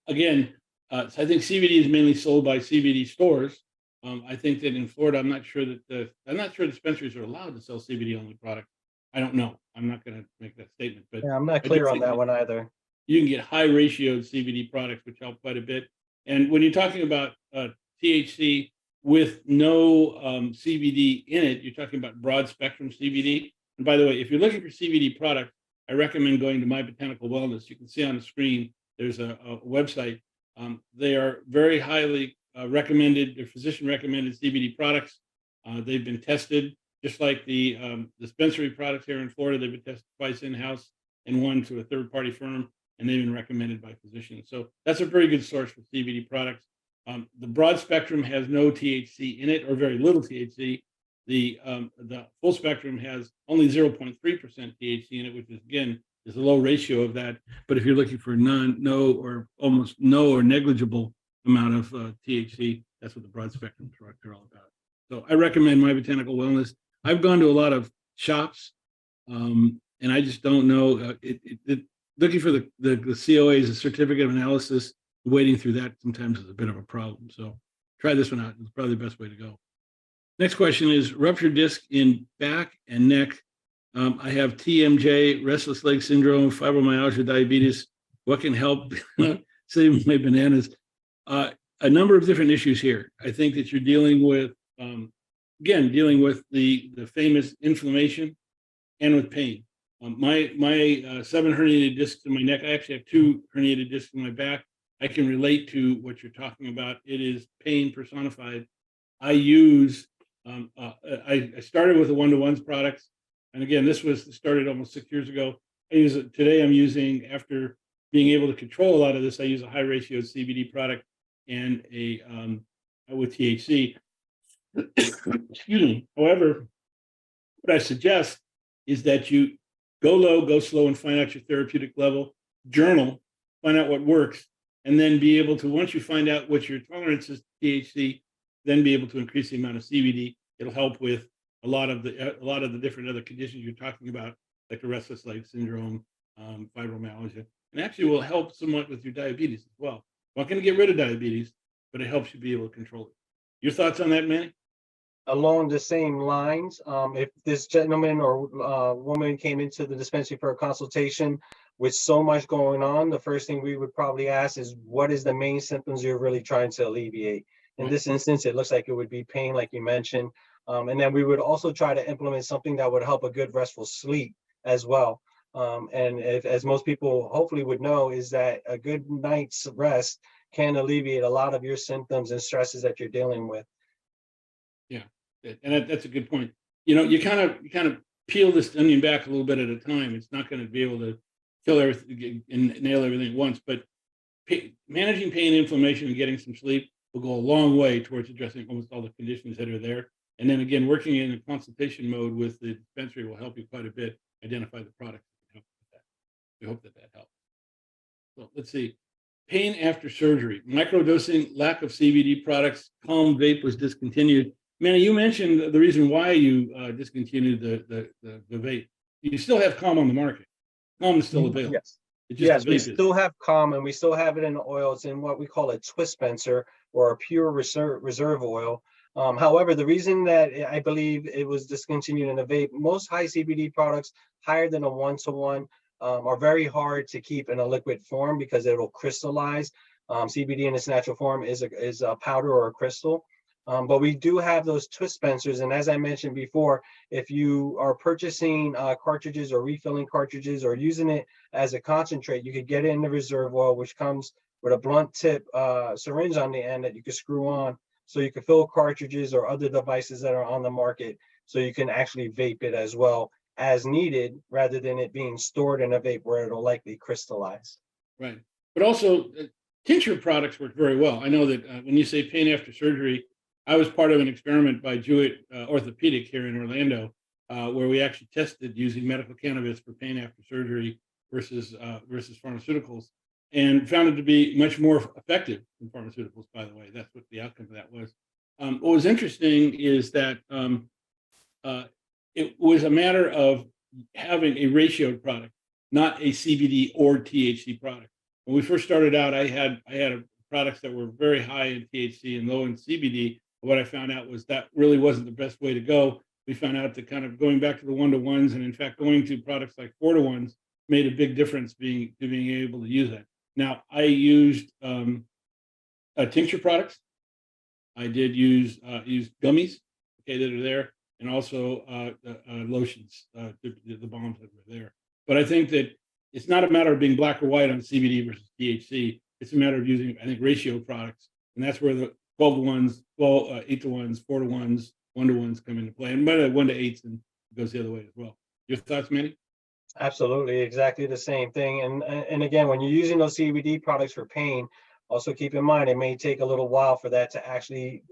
Again, so I think CBD is mainly sold by CBD stores. I think that in Florida, I'm not sure dispensaries are allowed to sell CBD only products. I don't know. I'm not going to make that statement, but Yeah, I'm not I do clear on think that one either. you can get high ratioed CBD products, which help quite a bit. And when you're talking about THC with no CBD in it, you're talking about broad spectrum CBD. And by the way, if you're looking for CBD products, I recommend going to My Botanical Wellness. You can see on the screen, there's a website. They are very highly recommended. They're physician recommended CBD products. They've been tested, just like the dispensary products here in Florida. They've been tested twice in-house and one to a third-party firm, and they've been recommended by physicians. So that's a very good source for CBD products. The broad spectrum has no THC in it, or very little THC. The full spectrum has only 0.3% THC in it, which is, again, is a low ratio of that. But if you're looking for no, or almost no or negligible amount of THC, that's what the broad spectrum products are all about. So I recommend My Botanical Wellness. I've gone to a lot of shops, and I just don't know. Looking for the COAs, the certificate of analysis, wading through that sometimes is a bit of a problem. So try this one out. It's probably the best way to go. Next question is ruptured disc in back and neck. I have TMJ, restless leg syndrome, fibromyalgia, diabetes. What can help save my bananas? A number of different issues here. I think that you're dealing with, dealing with the famous inflammation and with pain. My 7 herniated discs in my neck. I actually have 2 herniated discs in my back. I can relate to what you're talking about. It is pain personified. I use, I started with the one-to-ones products. And again, this was started almost 6 years ago. I use it today. I'm using, after being able to control a lot of this, I use a high ratio CBD product and a with THC. Excuse me. However, what I suggest is that you go low, go slow, and find out your therapeutic level. Journal, find out what works, and then be able to, once you find out what your tolerance is to THC, then be able to increase the amount of CBD. It'll help with a lot of the different other conditions you're talking about, like the restless leg syndrome, fibromyalgia, and actually will help somewhat with your diabetes as well. Not going to get rid of diabetes, but it helps you be able to control it. Your thoughts on that, Manny? Along the same lines, if this gentleman or woman came into the dispensary for a consultation with so much going on, the first thing we would probably ask is, what is the main symptoms you're really trying to alleviate? In this instance, it looks like it would be pain, like you mentioned. And then we would also try to implement something that would help a good restful sleep as well. And as most people hopefully would know, is that a good night's rest can alleviate a lot of your symptoms and stresses that you're dealing with. Yeah, and that's a good point. You know, you kind of peel this onion back a little bit at a time. It's not going to be able to kill everything and nail everything at once, but managing pain, inflammation, and getting some sleep will go a long way towards addressing almost all the conditions that are there. And then again, working in a consultation mode with the dispensary will help you quite a bit identify the product that can help with that. We hope that helps. So let's see. Pain after surgery, microdosing, lack of CBD products, Calm Vape was discontinued. Manny, you mentioned the reason why you discontinued the vape. You still have Calm on the market. Calm is still available. Yes. It's just Yes, the we vape still have Calm, and we still have it in oil. It's in what we call a twist dispenser or a pure reserve oil. However, the reason that I believe it was discontinued in a vape, most high CBD products higher than a 1-to-1 are very hard to keep in a liquid form because it'll crystallize. CBD in its natural form is a powder or a crystal. But we do have those twist dispensers. And as I mentioned before, if you are purchasing cartridges or refilling cartridges or using it as a concentrate, you could get it in the reserve oil, which comes with a blunt tip syringe on the end that you can screw on. So you can fill cartridges or other devices that are on the market. So you can actually vape it as well as needed, rather than it being stored in a vape where it'll likely crystallize. Right. But also tincture products work very well. I know that when you say pain after surgery, I was part of an experiment by Jewett Orthopedic here in Orlando, where we actually tested using medical cannabis for pain after surgery versus pharmaceuticals, and found it to be much more effective than pharmaceuticals, by the way. That's what the outcome of that was. What was interesting is that it was a matter of having a ratioed product, not a CBD or THC product. When we first started out, I had products that were very high in THC and low in CBD. What I found out was that really wasn't the best way to go. We found out that kind of going back to the 1-to-1s, and in fact going to products like 4-to-1s, made a big difference being able to use that. Now, I used tincture products. I did use gummies, okay, that are there, and also lotions, the bombs that were there. But I think that it's not a matter of being black or white on CBD versus THC. It's a matter of using, I think, ratio products, and that's where the 12 to 1s, 8 to 1s, 4 to 1s, 1 to 1s come into play, and by the 1 to 8s and it goes the other way as well. Your thoughts, Manny? Absolutely, exactly the same thing. And again, when you're using those CBD products for pain, also keep in mind it may take a little while for that to actually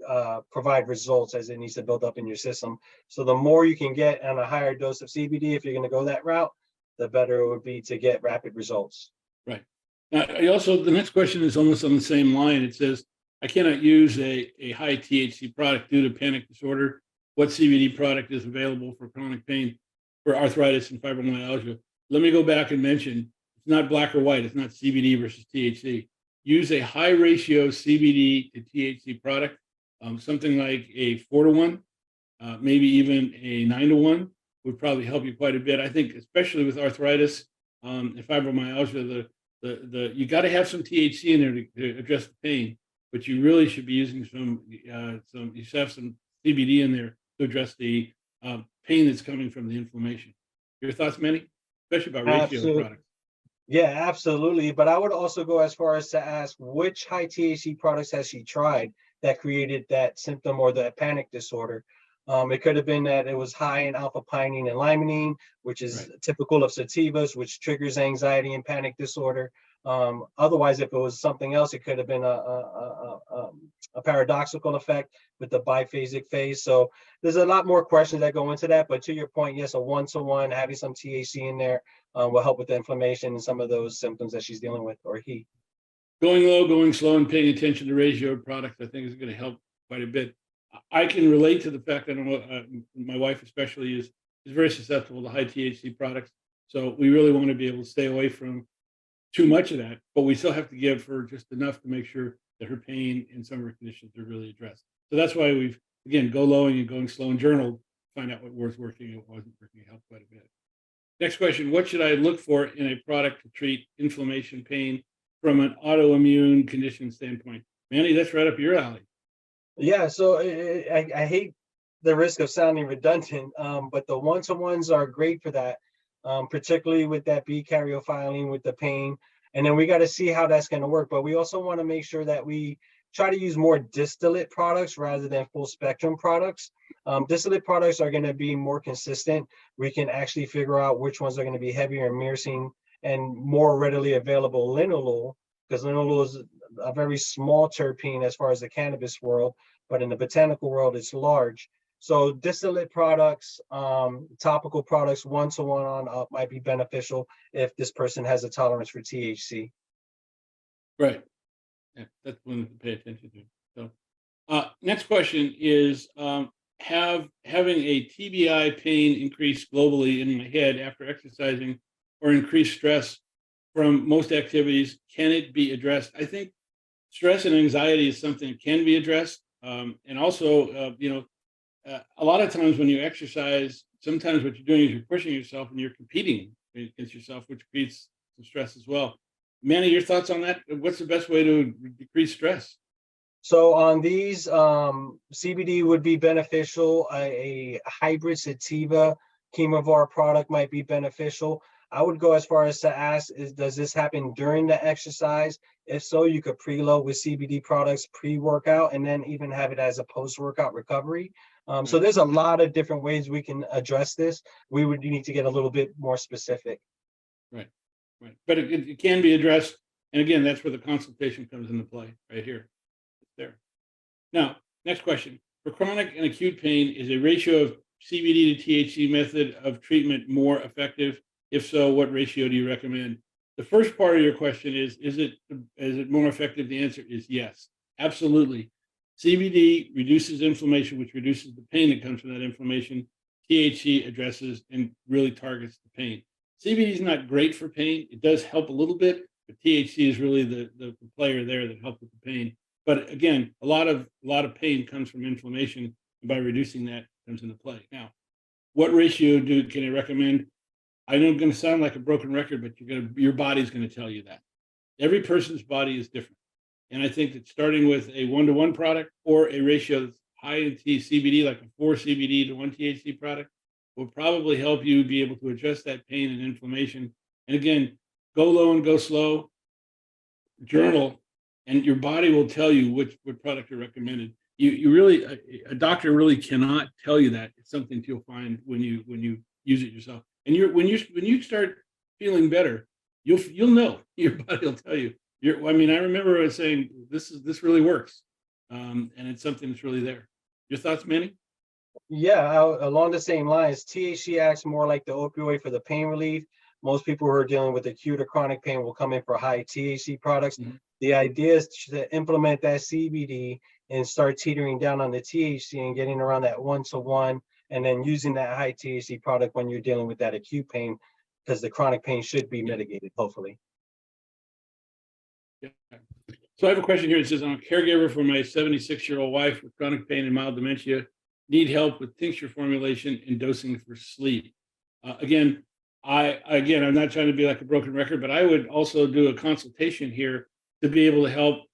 provide results as it needs to build up in your system. So the more you can get on a higher dose of CBD, if you're going to go that route, the better it would be to get rapid results. Right. Now, the next question is almost on the same line. It says, I cannot use a high THC product due to panic disorder. What CBD product is available for chronic pain, for arthritis and fibromyalgia? Let me go back and mention, it's not black or white. It's not CBD versus THC. Use a high ratio CBD to THC product, something like a 4 to 1, maybe even a 9 to 1 would probably help you quite a bit. I think, especially with arthritis and fibromyalgia, you got to have some THC in there to address the pain, but you really should be using you should have some CBD in there to address the pain that's coming from the inflammation. Your thoughts, Manny? Especially about ratio Absolutely. products. Yeah, absolutely. But I would also go as far as to ask which high THC products has she tried that created that symptom or the panic disorder? It could have been that it was high in alpha pinene and limonene, which is Right. typical of sativas, which triggers anxiety and panic disorder. Otherwise, if it was something else, it could have been a paradoxical effect with the biphasic phase. So there's a lot more questions that go into that. But to your point, yes, a 1-to-1, having some THC in there will help with the inflammation and some of those symptoms that she's dealing with, or he. Going low, going slow, and paying attention to ratio products, I think, is going to help quite a bit. I can relate to the fact that my wife especially is very susceptible to high THC products. So we really want to be able to stay away from too much of that, but we still have to give her just enough to make sure that her pain and some of her conditions are really addressed. So that's why we've, again, go low and going slow and journal, find out what was working and what wasn't working, help quite a bit. Next question, what should I look for in a product to treat inflammation pain from an autoimmune condition standpoint? Manny, that's right up your alley. Yeah, so I hate the risk of sounding redundant, but the 1-to-1s are great for that, particularly with that B caryophyllene with the pain. And then we got to see how that's going to work. But we also want to make sure that we try to use more distillate products rather than full spectrum products. Distillate products are going to be more consistent. We can actually figure out which ones are going to be heavier in myrcene and more readily available linalool, because linalool is a very small terpene as far as the cannabis world, but in the botanical world, it's large. So distillate products, topical products, 1-to-1 on up might be beneficial if this person has a tolerance for THC. Right. Yeah, that's one to pay attention to. So, next question is, having a TBI pain increase globally in my head after exercising or increased stress from most activities, can it be addressed? I think stress and anxiety is something that can be addressed. And also, a lot of times when you exercise, sometimes what you're doing is you're pushing yourself and you're competing against yourself, which creates some stress as well. Manny, your thoughts on that? What's the best way to decrease stress? So on these, CBD would be beneficial. A hybrid sativa chemovar product might be beneficial. I would go as far as to ask, does this happen during the exercise? If so, you could preload with CBD products pre-workout and then even have it as a post-workout recovery. So there's a lot of different ways we can address this. We would need to get a little bit more specific. Right. But it can be addressed. And again, that's where the consultation comes into play right here. There. Now, next question. For chronic and acute pain, is a ratio of CBD to THC method of treatment more effective? If so, what ratio do you recommend? The first part of your question is it more effective? The answer is yes, absolutely. CBD reduces inflammation, which reduces the pain that comes from that inflammation. THC addresses and really targets the pain. CBD is not great for pain. It does help a little bit, but THC is really the player there that helps with the pain. But again, a lot of pain comes from inflammation, and by reducing that comes into play. Now, what ratio can I recommend? I know I'm going to sound like a broken record, but your body's going to tell you that. Every person's body is different. And I think that starting with a 1-to-1 product or a ratio that's high in CBD, like a 4 CBD to 1 THC product, will probably help you be able to address that pain and inflammation. And again, go low and go slow, journal, and your body will tell you what product are recommended. You really, a doctor really cannot tell you that. It's something you'll find when you use it yourself. And when you start feeling better, you'll know. Your body will tell you. I mean, I remember saying this really works, and it's something that's really there. Your thoughts, Manny? Yeah, along the same lines, THC acts more like the opioid for the pain relief. Most people who are dealing with acute or chronic pain will come in for high THC products. Mhm. The idea is to implement that CBD and start teetering down on the THC and getting around that 1-to-1, and then using that high THC product when you're dealing with that acute pain, because the chronic pain should be mitigated, hopefully. Yeah. So I have a question here. It says, I'm a caregiver for my 76-year-old wife with chronic pain and mild dementia. Need help with tincture formulation and dosing for sleep. Again, I'm not trying to be like a broken record, but I would also do a consultation here to be able to help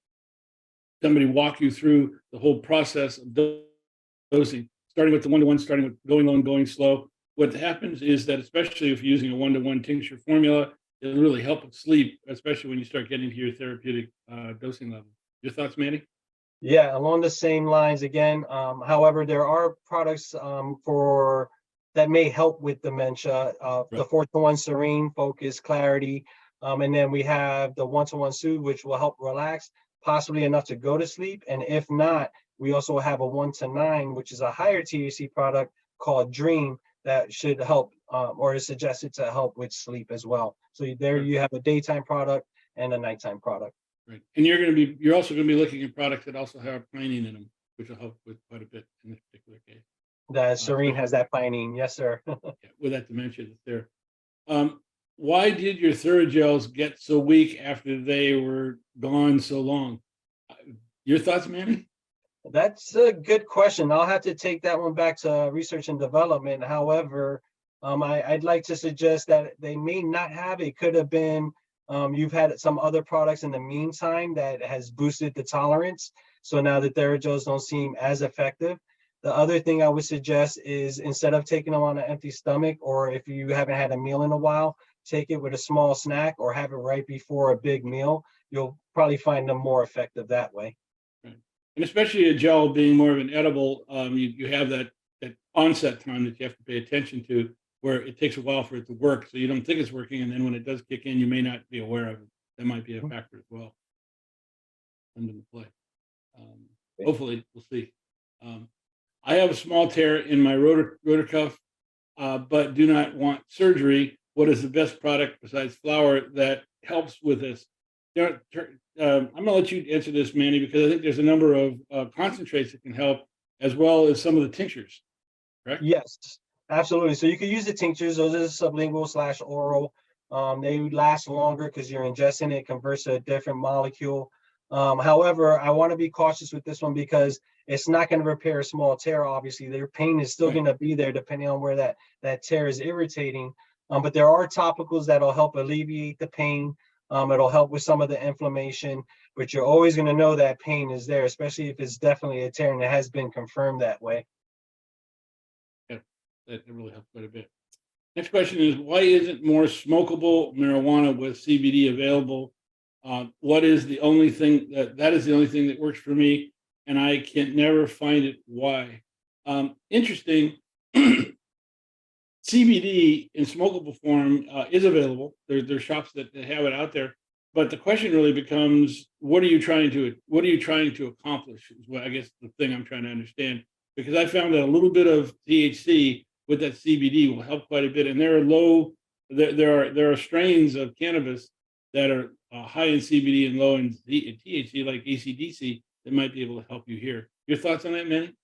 somebody walk you through the whole process of dosing, starting with the 1-to-1, starting with going low and going slow. What happens is that, especially if you're using a 1-to-1 tincture formula, it'll really help with sleep, especially when you start getting to your therapeutic dosing level. Your thoughts, Manny? Yeah, along the same lines again. However, there are products for that may help with dementia. The Right. 4-to-1 Serene, Focus, Clarity, and then we have the 1-to-1 Soothe, which will help relax, possibly enough to go to sleep. And if not, we also have a 1-to-9, which is a higher THC product called Dream that should help, or is suggested to help with sleep as well. So there Sure. you have a daytime product and a nighttime product. Right. And you're also going to be looking at products that also have pinene in them, which will help with quite a bit in this particular case. That Serene So, has that pinene. Yes, sir. yeah, with that dementia that's there. Why did your Thurigels get so weak after they were gone so long? Uh, Your thoughts, Manny? That's a good question. I'll have to take that one back to research and development. However, I'd like to suggest that they may not have. It could have been you've had some other products in the meantime that has boosted the tolerance. So now the Therajols don't seem as effective. The other thing I would suggest is, instead of taking them on an empty stomach, or if you haven't had a meal in a while, take it with a small snack or have it right before a big meal. You'll probably find them more effective that way. Right. And especially a gel being more of an edible, you have that onset time that you have to pay attention to, where it takes a while for it to work. So you don't think it's working, and then when it does kick in, you may not be aware of it. That might be a factor as well. Come into play. Hopefully, we'll see. Um, I have a small tear in my rotor cuff, but do not want surgery. What is the best product besides flour that helps with this? I'm going to let you answer this, Manny, because I think there's a number of concentrates that can help, as well as some of the tinctures. Correct? Yes, absolutely. So you can use the tinctures. Those are sublingual/oral. They last longer because you're ingesting it, converts to a different molecule. However, I want to be cautious with this one because it's not going to repair a small tear. Obviously, their pain is still Right. going to be there depending on where that tear is irritating. But there are topicals that'll help alleviate the pain. It'll help with some of the inflammation, but you're always going to know that pain is there, especially if it's definitely a tear and it has been confirmed that way. Yeah, that really helps quite a bit. Next question is, why isn't more smokable marijuana with CBD available? What is the only thing that is the only thing that works for me, and I can never find it. Why? Interesting. CBD in smokable form is available. There's shops that have it out there, but the question really becomes, what are you trying to accomplish? Is what I guess the thing I'm trying to understand, because I found that a little bit of THC with that CBD will help quite a bit, and there are strains of cannabis that are high in CBD and low in THC, like ACDC, that might be able to help you here. Your thoughts on that, Manny?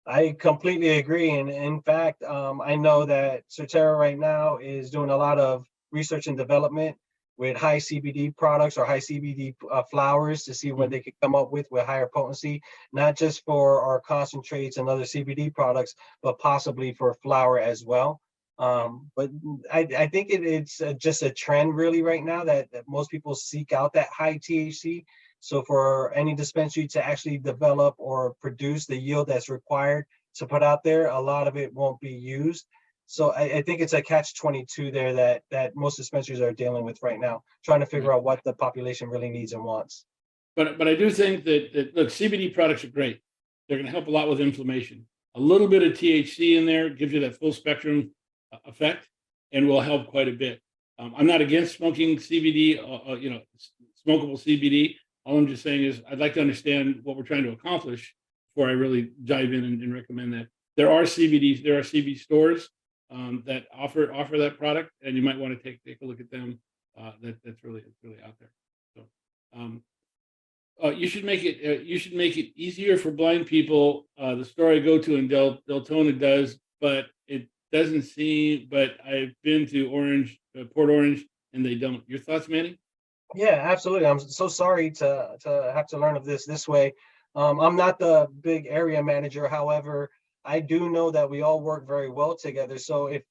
I completely agree. And in fact, I know that Surterra right now is doing a lot of research and development with high CBD products or high CBD flowers to see what they could come up with higher potency, not just for our concentrates and other CBD products, but possibly for flower as well. But I think it's just a trend really right now that most people seek out that high THC. So for any dispensary to actually develop or produce the yield that's required to put out there, a lot of it won't be used. So I think it's a catch-22 there that most dispensaries are dealing with right now, trying to figure out what the population really needs and wants. But I do think that look, CBD products are great. They're going to help a lot with inflammation. A little bit of THC in there gives you that full spectrum effect and will help quite a bit. I'm not against smoking CBD, smokable CBD. All I'm just saying is I'd like to understand what we're trying to accomplish before I really dive in and recommend that. There are CBD stores that offer that product, and you might want to take a look at them. It's really out there. So you should make it easier for blind people. The store I go to in Deltona does, but it doesn't seem. But I've been to Port Orange, and they don't. Your thoughts, Manny? Yeah, absolutely. I'm so sorry to have to learn of this way. I'm not the big area manager. However, I do know that we all work very well together. So if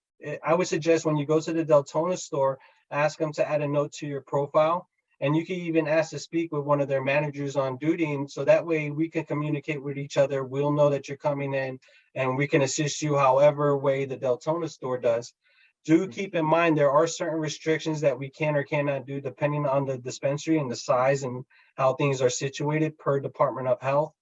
I would suggest when you go to the Deltona store, ask them to add a note to your profile. And you can even ask to speak with one of their managers on duty. And so that way we can communicate with each other. We'll know that you're coming in and we can assist you however way the Deltona store does. Do keep in mind there are certain restrictions that we can or cannot do depending on the dispensary and the size and how things are situated per Department of Health.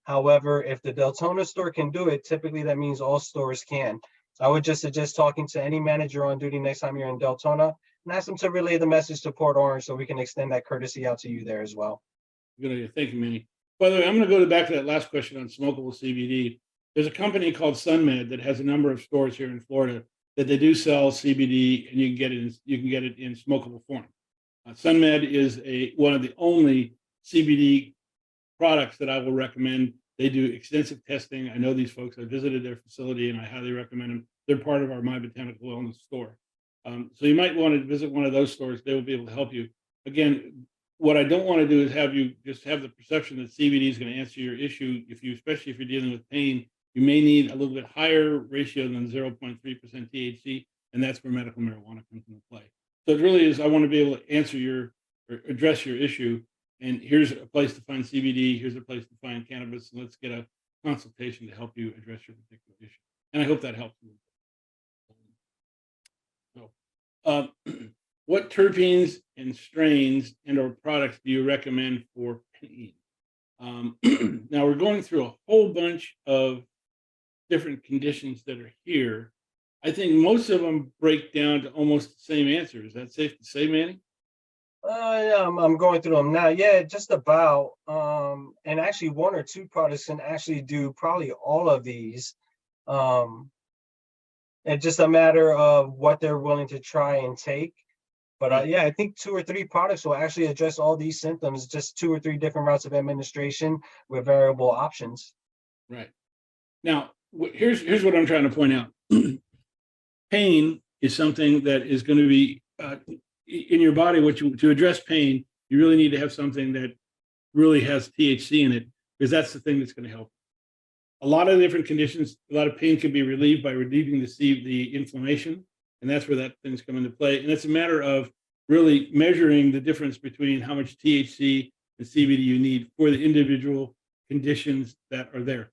However, if the Deltona store can do it, typically that means all stores can. I would just suggest talking to any manager on duty next time you're in Deltona and ask them to relay the message to Port Orange so we can extend that courtesy out to you there as well. Good idea. Thank you, Manny. By the way, I'm going to go back to that last question on smokable CBD. There's a company called SunMed that has a number of stores here in Florida that they do sell CBD, and you can get it in smokable form. SunMed is one of the only CBD products that I will recommend. They do extensive testing. I know these folks. I visited their facility, and I highly recommend them. They're part of our My Botanical Wellness store. So you might want to visit one of those stores. They will be able to help you. Again, what I don't want to do is have you just have the perception that CBD is going to answer your issue. Especially if you're dealing with pain, you may need a little bit higher ratio than 0.3% THC, and that's where medical marijuana comes into play. So it really is, I want to be able to address your issue. And here's a place to find CBD. Here's a place to find cannabis. And let's get a consultation to help you address your particular issue. And I hope that helps you. What terpenes and strains and/or products do you recommend for pain? Now we're going through a whole bunch of different conditions that are here. I think most of them break down to almost the same answer. Is that safe to say, Manny? Yeah, I'm going through them now. Yeah, just about. And actually, one or two products can actually do probably all of these. It's just a matter of what they're willing to try and take. But yeah, I think 2 or 3 products will actually address all these symptoms, just 2 or 3 different routes of administration with variable options. Right. Now, here's what I'm trying to point out. Pain is something that is going to be in your body. To address pain, you really need to have something that really has THC in it, because that's the thing that's going to help. A lot of different conditions, a lot of pain can be relieved by relieving the inflammation, and that's where that things come into play. And it's a matter of really measuring the difference between how much THC and CBD you need for the individual conditions that are there.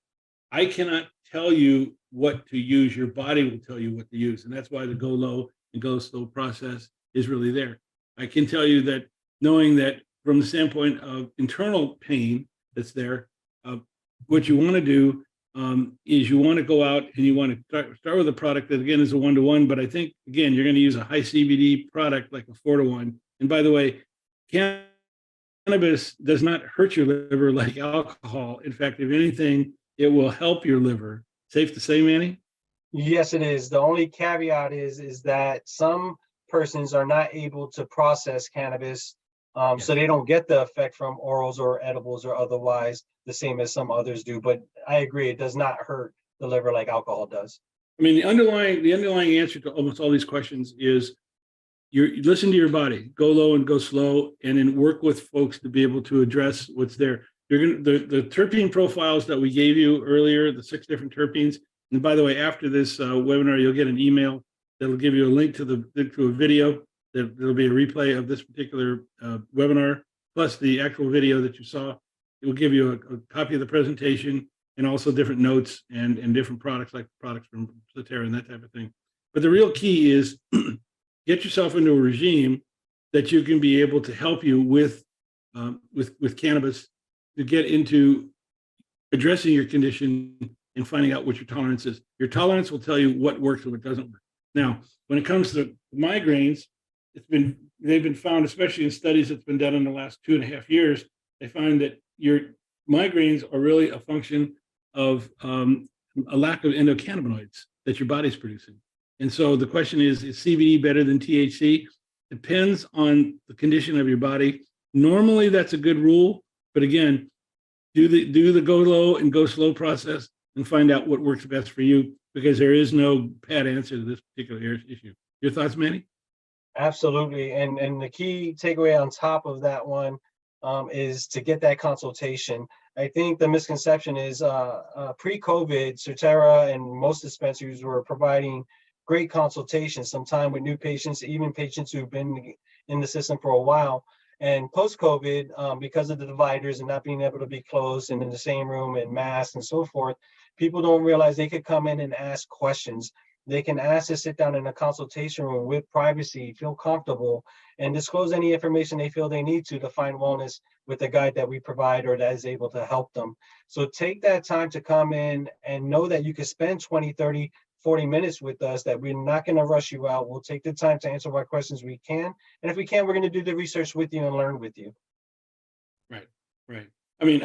I cannot tell you what to use. Your body will tell you what to use, and that's why the go low and go slow process is really there. I can tell you that, knowing that from the standpoint of internal pain that's there, what you want to do is you want to go out and you want to start with a product that, again, is a 1-to-1, but I think, again, you're going to use a high CBD product like a 4-to-1. And by the way, cannabis does not hurt your liver like alcohol. In fact, if anything, it will help your liver. Safe to say, Manny? Yes, it is. The only caveat is that some persons are not able to process cannabis, Yes. so they don't get the effect from orals or edibles or otherwise the same as some others do. But I agree, it does not hurt the liver like alcohol does. I mean, the underlying answer to almost all these questions is you listen to your body, go low and go slow, and then work with folks to be able to address what's there. You're going to the terpene profiles that we gave you earlier, the 6 different terpenes. And by the way, after this webinar, you'll get an email that'll give you a link to a video. There'll be a replay of this particular webinar, plus the actual video that you saw. It will give you a copy of the presentation and also different notes and different products, like products from Surterra and that type of thing. But the real key is get yourself into a regime that you can be able to help you with cannabis to get into addressing your condition and finding out what your tolerance is. Your tolerance will tell you what works and what doesn't work. Now, when it comes to migraines, they've been found, especially in studies that's been done in the last 2.5 years, they find that your migraines are really a function of a lack of endocannabinoids that your body's producing. And so the question is CBD better than THC? Depends on the condition of your body. Normally, that's a good rule, but again, do the go low and go slow process and find out what works best for you, because there is no pat answer to this particular issue. Your thoughts, Manny? Absolutely. And the key takeaway on top of that one is to get that consultation. I think the misconception is pre-COVID, Surterra and most dispensaries were providing great consultations, sometime with new patients, even patients who've been in the system for a while. And post-COVID, because of the dividers and not being able to be closed and in the same room and masks and so forth, people don't realize they could come in and ask questions. They can ask to sit down in a consultation room with privacy, feel comfortable, and disclose any information they feel they need to find wellness with the guide that we provide or that is able to help them. So take that time to come in and know that you can spend 20, 30, 40 minutes with us, that we're not going to rush you out. We'll take the time to answer what questions we can. And if we can, we're going to do the research with you and learn with you. Right. I mean,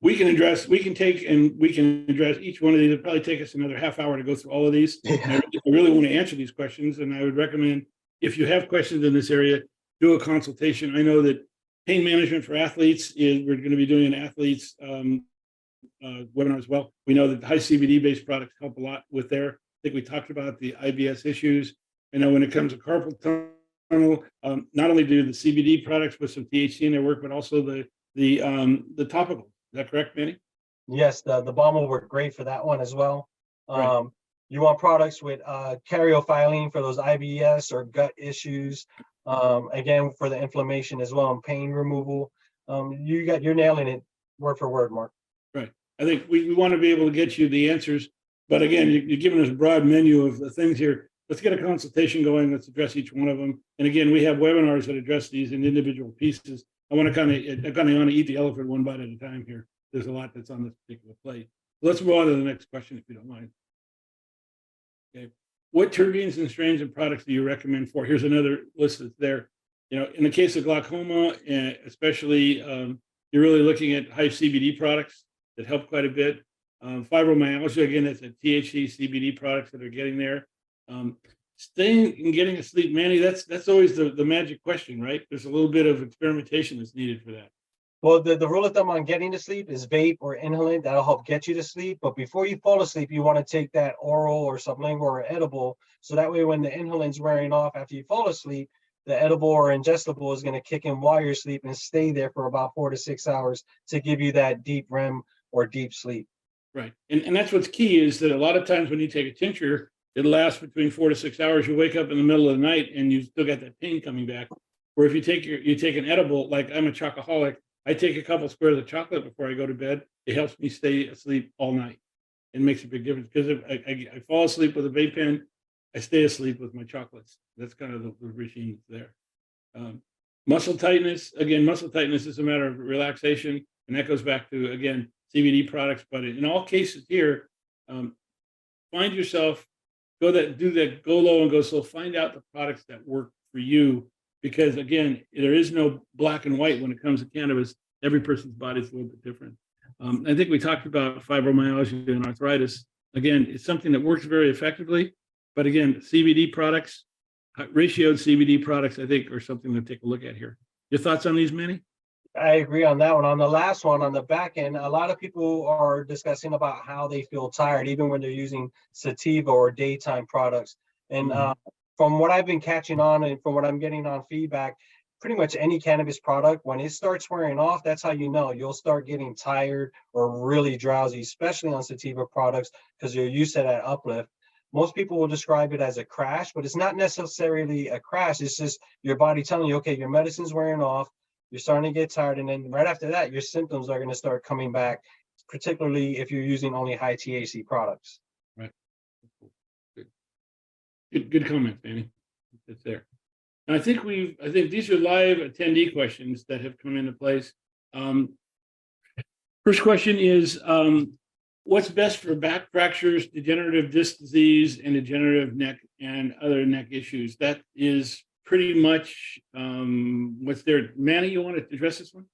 we can address each one of these. It'll probably take us another half hour to go through all of these. Yeah. I really want to answer these questions, and I would recommend, if you have questions in this area, do a consultation. I know that pain management for athletes we're going to be doing an athletes webinar as well. We know that high CBD based products help a lot with there. I think we talked about the IBS issues. I know when it comes to carpal tunnel, not only do the CBD products with some THC in their work, but also the topical. Is that correct, Manny? Yes, the balm will work great for that one as well. Right. You want products with caryophyllene for those IBS or gut issues. Again, for the inflammation as well and pain removal. You're nailing it word for word, Mark. Right. I think we want to be able to get you the answers, but again, you're giving us a broad menu of the things here. Let's get a consultation going. Let's address each one of them. And again, we have webinars that address these in individual pieces. I want to eat the elephant one bite at a time here. There's a lot that's on this particular plate. Let's move on to the next question, if you don't mind. Okay. What terpenes and strains and products do you recommend for? Here's another list that's there. In the case of glaucoma, especially, you're really looking at high CBD products that help quite a bit. Fibromyalgia, again, it's a THC CBD products that are getting there. Staying and getting asleep, Manny, that's always the magic question, right? There's a little bit of experimentation that's needed for that. Well, the rule of thumb on getting to sleep is vape or inhalant. That'll help get you to sleep. But before you fall asleep, you want to take that oral or sublingual or edible. So that way, when the inhalant's wearing off after you fall asleep, the edible or ingestible is going to kick in while you're asleep and stay there for about 4 to 6 hours to give you that deep REM or deep sleep. Right. And that's what's key, is that a lot of times when you take a tincture, it lasts between 4 to 6 hours. You wake up in the middle of the night and you still got that pain coming back. Or if you take an edible, like I'm a chocoholic, I take a couple squares of chocolate before I go to bed. It helps me stay asleep all night. It makes a big difference, because if I fall asleep with a vape pen, I stay asleep with my chocolates. That's kind of the regime there. Muscle tightness, again, muscle tightness is a matter of relaxation. And that goes back to, again, CBD products. But in all cases here, find yourself, do that, go low and go slow. Find out the products that work for you. Because again, there is no black and white when it comes to cannabis. Every person's body is a little bit different. I think we talked about fibromyalgia and arthritis. Again, it's something that works very effectively. But again, CBD products, ratioed CBD products, I think, are something to take a look at here. Your thoughts on these, Manny? I agree on that one. On the last one, on the back end, a lot of people are discussing about how they feel tired, even when they're using sativa or daytime products. And from what I've been catching on and from what I'm getting on feedback, pretty much any cannabis product, when it starts wearing off, that's how you know you'll start getting tired or really drowsy, especially on sativa products, because you're used to that uplift. Most people will describe it as a crash, but it's not necessarily a crash. It's just your body telling you, okay, your medicine's wearing off, you're starting to get tired, and then right after that, your symptoms are going to start coming back, particularly if you're using only high THC products. Right. Good comment, Manny. It's there. And I think these are live attendee questions that have come into place. First question is, what's best for back fractures, degenerative disc disease, and degenerative neck and other neck issues? That is pretty much what's there. Manny, you want to address this one?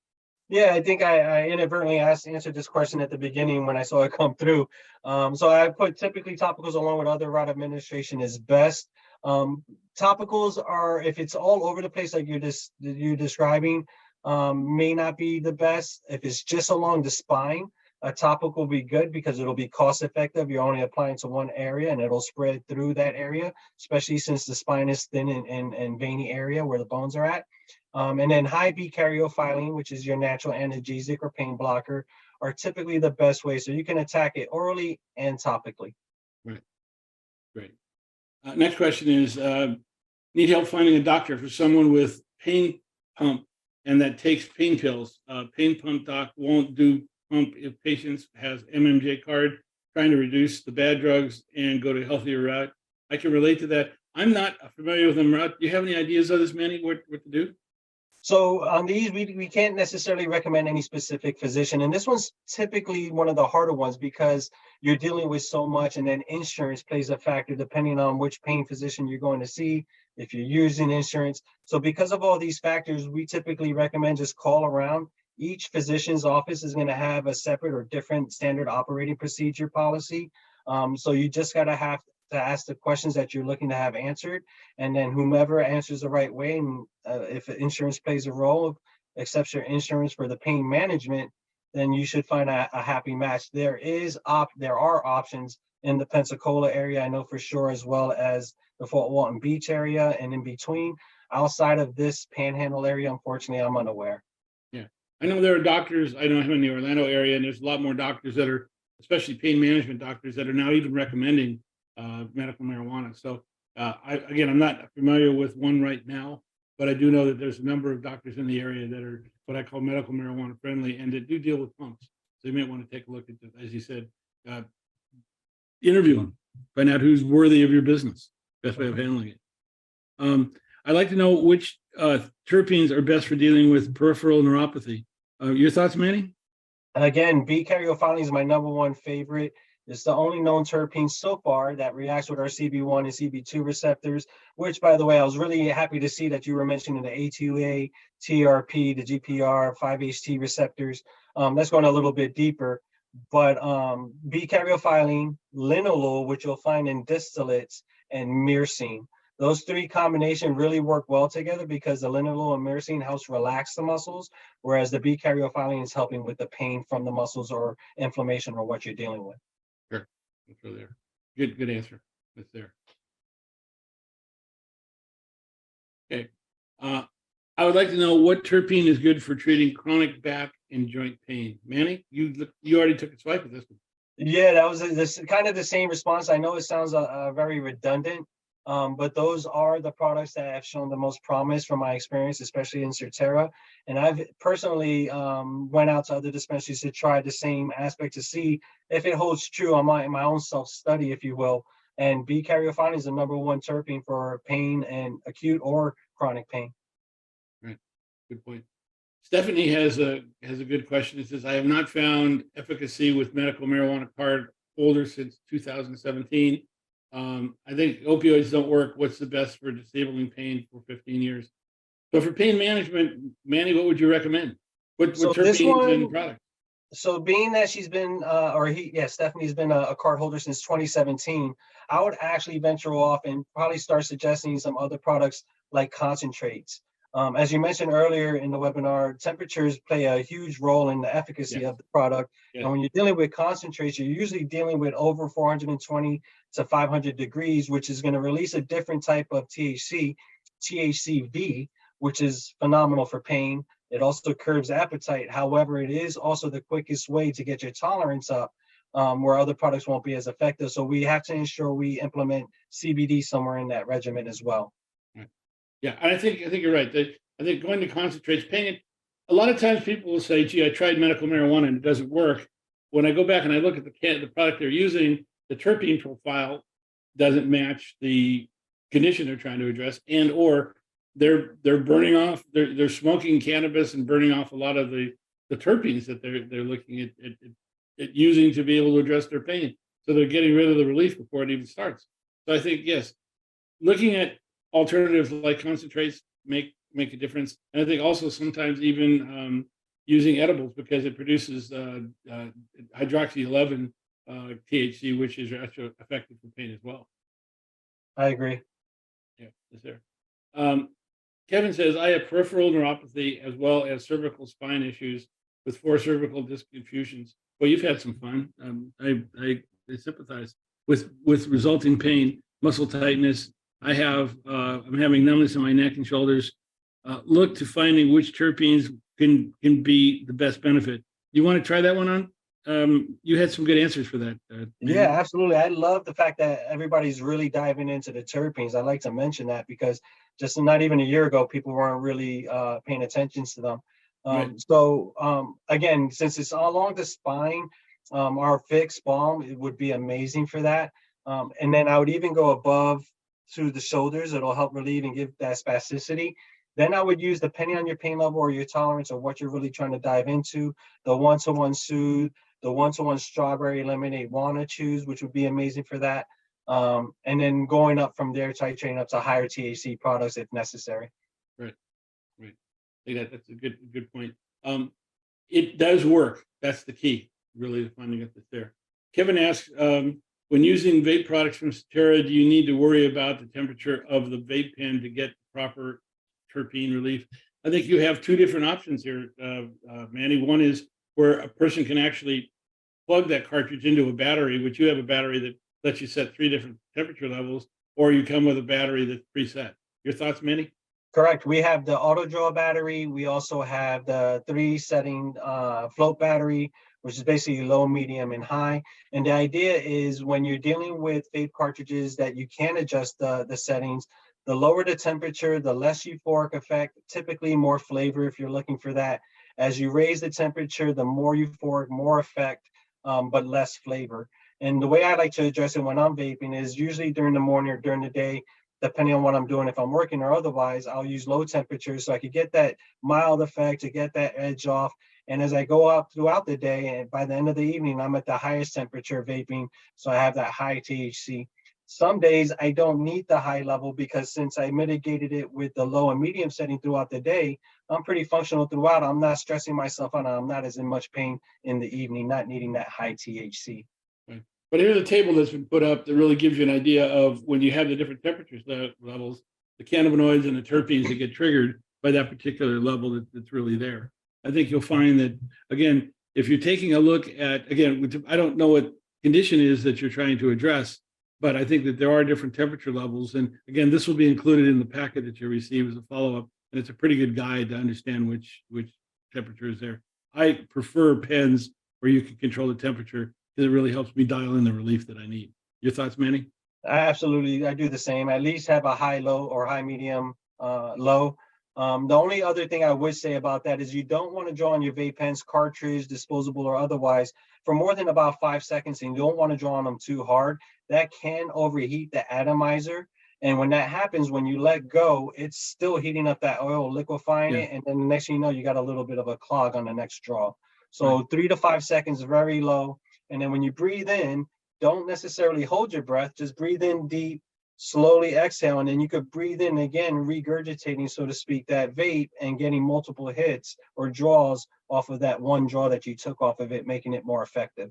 Yeah, I think I inadvertently answered this question at the beginning when I saw it come through. So I put typically topicals along with other route administration is best. Topicals are, if it's all over the place like you're describing, may not be the best. If it's just along the spine, a topical will be good because it'll be cost effective. You're only applying to one area and it'll spread through that area, especially since the spine is thin and veiny area where the bones are at. And then high B caryophyllene, which is your natural analgesic or pain blocker, are typically the best way. So you can attack it orally and topically. Right. Great. Next question is, need help finding a doctor for someone with pain pump and that takes pain pills. Pain pump doc won't do pump if patients has MMJ card, trying to reduce the bad drugs and go to a healthier route. I can relate to that. I'm not familiar with them route. Do you have any ideas of this, Manny, what to do? So on these, we can't necessarily recommend any specific physician. And this one's typically one of the harder ones because you're dealing with so much, and then insurance plays a factor depending on which pain physician you're going to see, if you're using insurance. So because of all these factors, we typically recommend just call around. Each physician's office is going to have a separate or different standard operating procedure policy. So you just got to have to ask the questions that you're looking to have answered, and then whomever answers the right way, and if insurance plays a role, accepts your insurance for the pain management, then you should find a happy match. There are options in the Pensacola area, I know for sure, as well as the Fort Walton Beach area, and in between. Outside of this Panhandle area, unfortunately, I'm unaware. Yeah, I know there are doctors. I know I'm in the Orlando area, and there's a lot more doctors that are, especially pain management doctors, that are now even recommending medical marijuana. So I'm not familiar with one right now, but I do know that there's a number of doctors in the area that are what I call medical marijuana friendly and that do deal with pumps. So you might want to take a look at, as you said, interview them, find out who's worthy of your business. Best way of handling it. I'd like to know which terpenes are best for dealing with peripheral neuropathy. Your thoughts, Manny? Again, B caryophyllene is my number one favorite. It's the only known terpene so far that reacts with our CB1 and CB2 receptors, which, by the way, I was really happy to see that you were mentioning the A2A, TRP, the GPR, 5-HT receptors. Let's go a little bit deeper. But B caryophyllene, linalool, which you'll find in distillates, and myrcene. Those three combination really work well together because the linalool and myrcene helps relax the muscles, whereas the B caryophyllene is helping with the pain from the muscles or inflammation or what you're dealing with. Sure, that's really there. Good answer. That's there. Okay. I would like to know what terpene is good for treating chronic back and joint pain. Manny, you already took a swipe at this one. Yeah, that was this kind of the same response. I know it sounds very redundant, but those are the products that have shown the most promise from my experience, especially in Surterra. And I've personally went out to other dispensaries to try the same aspect to see if it holds true on my own self-study, if you will. And B caryophyllene is the number one terpene for pain and acute or chronic pain. Right. Good point. Stephanie has a good question. It says, I have not found efficacy with medical marijuana card holders since 2017. I think opioids don't work. What's the best for disabling pain for 15 years? So for pain management, Manny, what would you recommend? What terpenes and products? So being that she's been, Stephanie's been a card holder since 2017, I would actually venture off and probably start suggesting some other products like concentrates. As you mentioned earlier in the webinar, temperatures play a huge role in the efficacy of the product. And when you're dealing with concentrates, you're usually dealing with over 420 to 500 degrees, which is going to release a different type of THC, THCV, which is phenomenal for pain. It also curbs appetite. However, it is also the quickest way to get your tolerance up, where other products won't be as effective. So we have to ensure we implement CBD somewhere in that regimen as well. Right. Yeah, and I think you're right. I think going to concentrates pain. A lot of times people will say, "Gee, I tried medical marijuana and it doesn't work." When I go back and I look at the product they're using, the terpene profile doesn't match the condition they're trying to address, and or they're burning off, they're smoking cannabis and burning off a lot of the terpenes that they're looking at using to be able to address their pain. So they're getting rid of the relief before it even starts. So I think, yes, looking at alternatives like concentrates make a difference. And I think also sometimes even using edibles, because it produces hydroxy 11 THC, which is actually effective for pain as well. I agree. Yeah, is there. Kevin says, I have peripheral neuropathy as well as cervical spine issues with 4 cervical disc infusions. Well, you've had some fun. I sympathize with resulting pain, muscle tightness. I'm having numbness in my neck and shoulders. Look to finding which terpenes can be the best benefit. You want to try that one on? You had some good answers for that. Yeah, absolutely. I love the fact that everybody's really diving into the terpenes. I like to mention that because just not even a year ago, people weren't really paying attention to them. Right. So again, since it's along the spine, our fix balm, it would be amazing for that. And then I would even go above to the shoulders. It'll help relieve and give that spasticity. Then I would use, depending on your pain level or your tolerance or what you're really trying to dive into, the one-to-one soothe, the one-to-one strawberry lemonade walnut chews, which would be amazing for that. And then going up from there, titrating up to higher THC products if necessary. Right. I think that's a good point. It does work. That's the key, really, finding it that's there. Kevin asks, when using vape products from Surterra, do you need to worry about the temperature of the vape pen to get proper terpene relief? I think you have 2 different options here, Manny. One is where a person can actually plug that cartridge into a battery, which you have a battery that lets you set 3 different temperature levels, or you come with a battery that's preset. Your thoughts, Manny? Correct. We have the auto draw battery. We also have the 3 setting float battery, which is basically low, medium, and high. And the idea is when you're dealing with vape cartridges that you can adjust the settings, the lower the temperature, the less euphoric effect, typically more flavor if you're looking for that. As you raise the temperature, the more euphoric, more effect, but less flavor. And the way I like to address it when I'm vaping is usually during the morning or during the day, depending on what I'm doing, if I'm working or otherwise, I'll use low temperature so I could get that mild effect to get that edge off. And as I go out throughout the day, and by the end of the evening, I'm at the highest temperature vaping, so I have that high THC. Some days I don't need the high level because since I mitigated it with the low and medium setting throughout the day, I'm pretty functional throughout. I'm not stressing myself out. I'm not as in much pain in the evening, not needing that high THC. Right. But here's a table that's been put up that really gives you an idea of when you have the different temperatures levels, the cannabinoids and the terpenes that get triggered by that particular level that's really there. I think you'll find that, again, if you're taking a look at, again, I don't know what condition is that you're trying to address, but I think that there are different temperature levels. And again, this will be included in the packet that you receive as a follow-up. And it's a pretty good guide to understand which temperature is there. I prefer pens where you can control the temperature because it really helps me dial in the relief that I need. Your thoughts, Manny? Absolutely. I do the same. At least have a high, low or high, medium, low. The only other thing I would say about that is you don't want to draw on your vape pens, cartridge, disposable or otherwise, for more than about 5 seconds, and you don't want to draw on them too hard. That can overheat the atomizer. And when that happens, when you let go, it's still heating up that oil, liquefying it. And then the next thing you know, you got a little bit of a clog on the next draw. So 3 to 5 seconds, very low. And then when you breathe in, don't necessarily hold your breath, just breathe in deep, slowly exhale, and then you could breathe in again, regurgitating, so to speak, that vape and getting multiple hits or draws off of that one draw that you took off of it, making it more effective.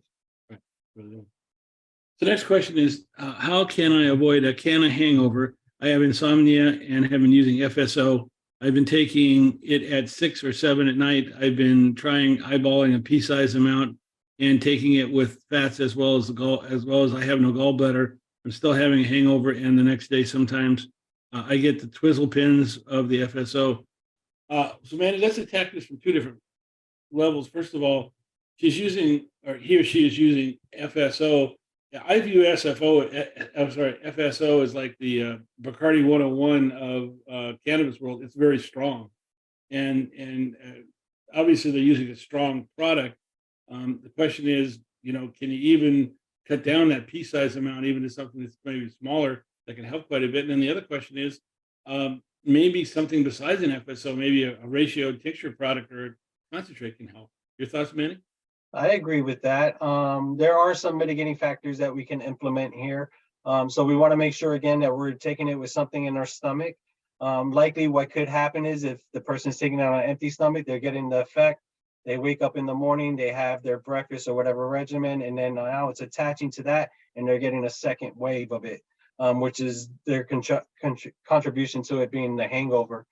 Right. So the next question is, how can I avoid a can of hangover? I have insomnia and have been using FSO. I've been taking it at 6 or 7 at night. I've been trying eyeballing a pea-sized amount and taking it with fats as well as I have no gallbladder. I'm still having a hangover, and the next day sometimes I get the twizzle pins of the FSO. So Manny, let's attack this from two different levels. First of all, she's using, or he or she is using FSO. I view FSO as like the Bacardi 101 of cannabis world. It's very strong, and obviously they're using a strong product. The question is, can you even cut down that pea size amount even to something that's maybe smaller that can help quite a bit? And then the other question is, maybe something besides an FSO, maybe a ratio tincture product or a concentrate can help. Your thoughts, Manny? I agree with that. There are some mitigating factors that we can implement here. So we want to make sure again that we're taking it with something in our stomach. Likely what could happen is if the person's taking it on an empty stomach, they're getting the effect. They wake up in the morning, they have their breakfast or whatever regimen, and then now it's attaching to that and they're getting a second wave of it, which is their contribution to it being the hangover.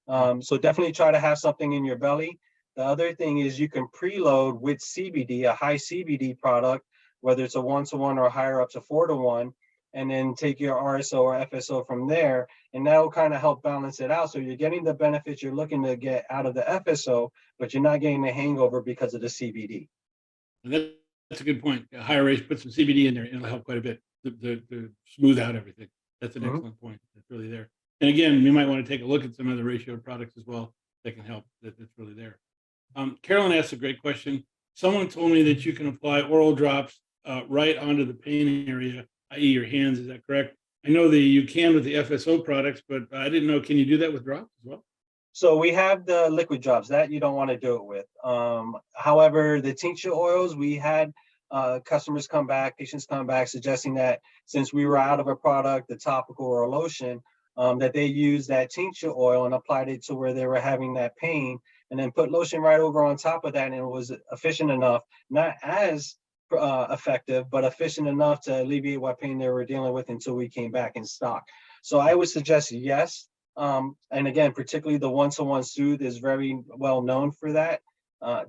So definitely try to have something in your belly. The other thing is you can preload with CBD, a high CBD product, whether it's a 1-to-1 or higher up to 4-to-1, and then take your RSO or FSO from there. And that will kind of help balance it out. So you're getting the benefits you're looking to get out of the FSO, but you're not getting the hangover because of the CBD. And that's a good point. A higher rate, put some CBD in there, and it'll help quite a bit to smooth out everything. That's an excellent point. That's really there. And again, you might want to take a look at some other ratio products as well that can help. That's really there. Carolyn asked a great question. Someone told me that you can apply oral drops right onto the pain area, i.e. your hands. Is that correct? I know that you can with the FSO products, but I didn't know, can you do that with drops as well? So we have the liquid drops that you don't want to do it with. However, the tincture oils, we had customers come back, patients come back suggesting that since we were out of a product, the topical or a lotion, that they used that tincture oil and applied it to where they were having that pain, and then put lotion right over on top of that, and it was efficient enough, not as effective, but efficient enough to alleviate what pain they were dealing with until we came back in stock. So I would suggest yes. And again, particularly the 1-to-1 Soothe is very well known for that,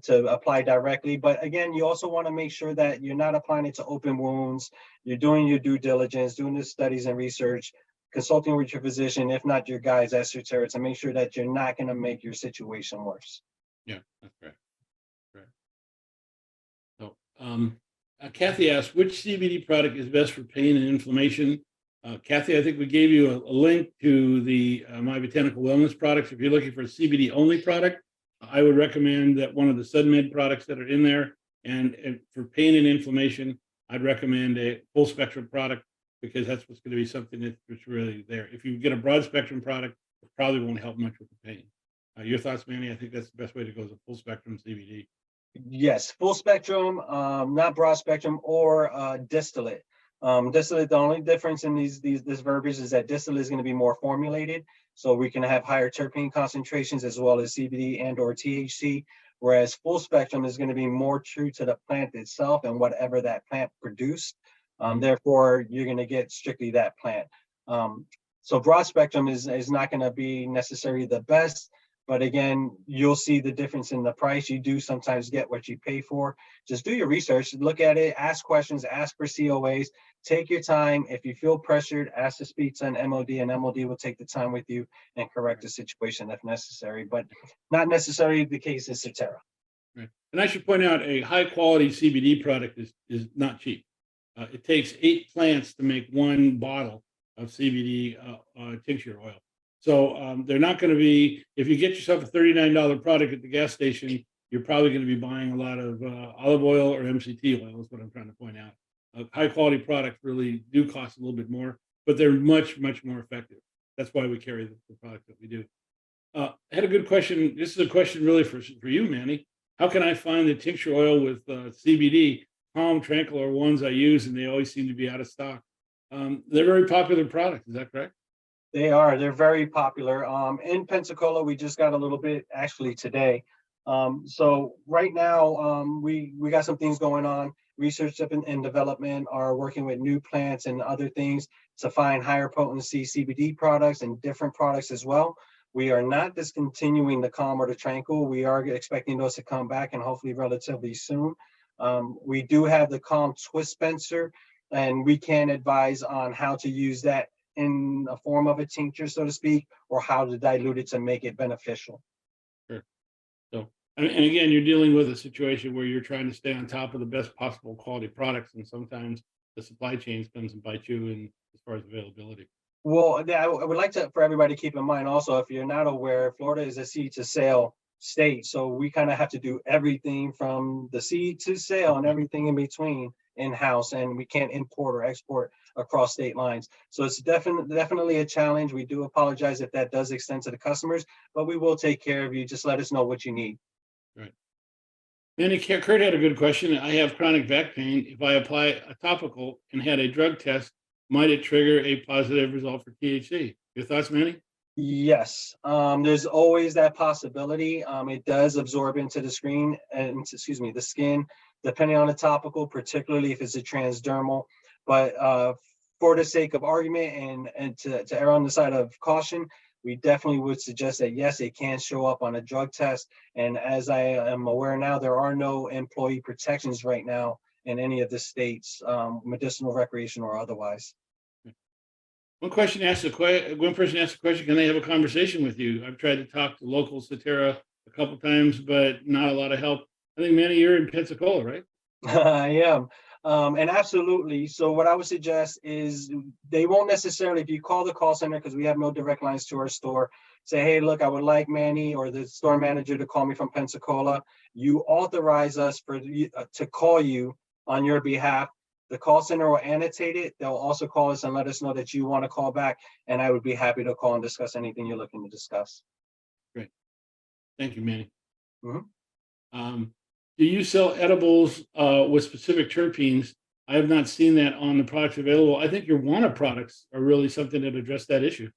to apply directly. But again, you also want to make sure that you're not applying it to open wounds. You're doing your due diligence, doing the studies and research, consulting with your physician, if not your guys at Surterra, to make sure that you're not going to make your situation worse. Yeah, that's right. Right. So, Kathy asked, which CBD product is best for pain and inflammation? Kathy, I think we gave you a link to the My Botanical Wellness products. If you're looking for a CBD only product, I would recommend that one of the SudMed products that are in there. And for pain and inflammation, I'd recommend a full spectrum product, because that's what's going to be something that's really there. If you get a broad spectrum product, it probably won't help much with the pain. Your thoughts, Manny? I think that's the best way to go, is a full spectrum CBD. Yes, full spectrum, not broad spectrum, or distillate. Distillate, the only difference in this verbiage is that distillate is going to be more formulated, so we can have higher terpene concentrations as well as CBD and or THC, whereas full spectrum is going to be more true to the plant itself and whatever that plant produced. Therefore, you're going to get strictly that plant. So broad spectrum is not going to be necessarily the best, but again, you'll see the difference in the price. You do sometimes get what you pay for. Just do your research, look at it, ask questions, ask for COAs, take your time. If you feel pressured, ask to speak to an MOD, and MOD will take the time with you and correct the situation if necessary, but not necessarily the case in Surterra. Right. And I should point out, a high quality CBD product is not cheap. It takes 8 plants to make 1 bottle of CBD tincture oil. So they're not going to be, if you get yourself a $39 product at the gas station, you're probably going to be buying a lot of olive oil or MCT oil, is what I'm trying to point out. High quality products really do cost a little bit more, but they're much, much more effective. That's why we carry the product that we do. I had a good question. This is a question really for you, Manny. How can I find the tincture oil with CBD? Calm, Tranquil are ones I use, and they always seem to be out of stock. They're very popular products. Is that correct? They are. They're very popular. In Pensacola, we just got a little bit actually today. So right now, we got some things going on. Research and development are working with new plants and other things to find higher potency CBD products and different products as well. We are not discontinuing the Calm or the Tranquil. We are expecting those to come back, and hopefully relatively soon. We do have the Calm Twist Dispenser, and we can advise on how to use that in a form of a tincture, so to speak, or how to dilute it to make it beneficial. And again, you're dealing with a situation where you're trying to stay on top of the best possible quality products, and sometimes the supply chains comes and bite you in as far as availability. Well, I would like to for everybody to keep in mind also, if you're not aware, Florida is a seed to sale state, so we kind of have to do everything from the seed to sale and everything in between in-house, and we can't import or export across state lines. So it's definitely a challenge. We do apologize if that does extend to the customers, but we will take care of you. Just let us know what you need. Right. Manny, Kurt had a good question. I have chronic back pain. If I apply a topical and had a drug test, might it trigger a positive result for THC? Your thoughts, Manny? Yes, there's always that possibility. It does absorb into the screen and the skin, depending on the topical, particularly if it's a transdermal. But for the sake of argument and to err on the side of caution, we definitely would suggest that yes, it can show up on a drug test. And as I am aware now, there are no employee protections right now in any of the states, medicinal, recreational, or otherwise. One person asked one person asked a question, can they have a conversation with you? I've tried to talk to local Surterra a couple times, but not a lot of help. I think, Manny, you're in Pensacola, right? I am. And absolutely. So what I would suggest is they won't necessarily, if you call the call center, because we have no direct lines to our store, say, hey, look, I would like Manny or the store manager to call me from Pensacola. You authorize us to call you on your behalf. The call center will annotate it. They'll also call us and let us know that you want to call back. And I would be happy to call and discuss anything you're looking to discuss. Great. Thank you, Manny. Mhm. Do you sell edibles with specific terpenes? I have not seen that on the products available. I think your Wana products are really something that address that issue.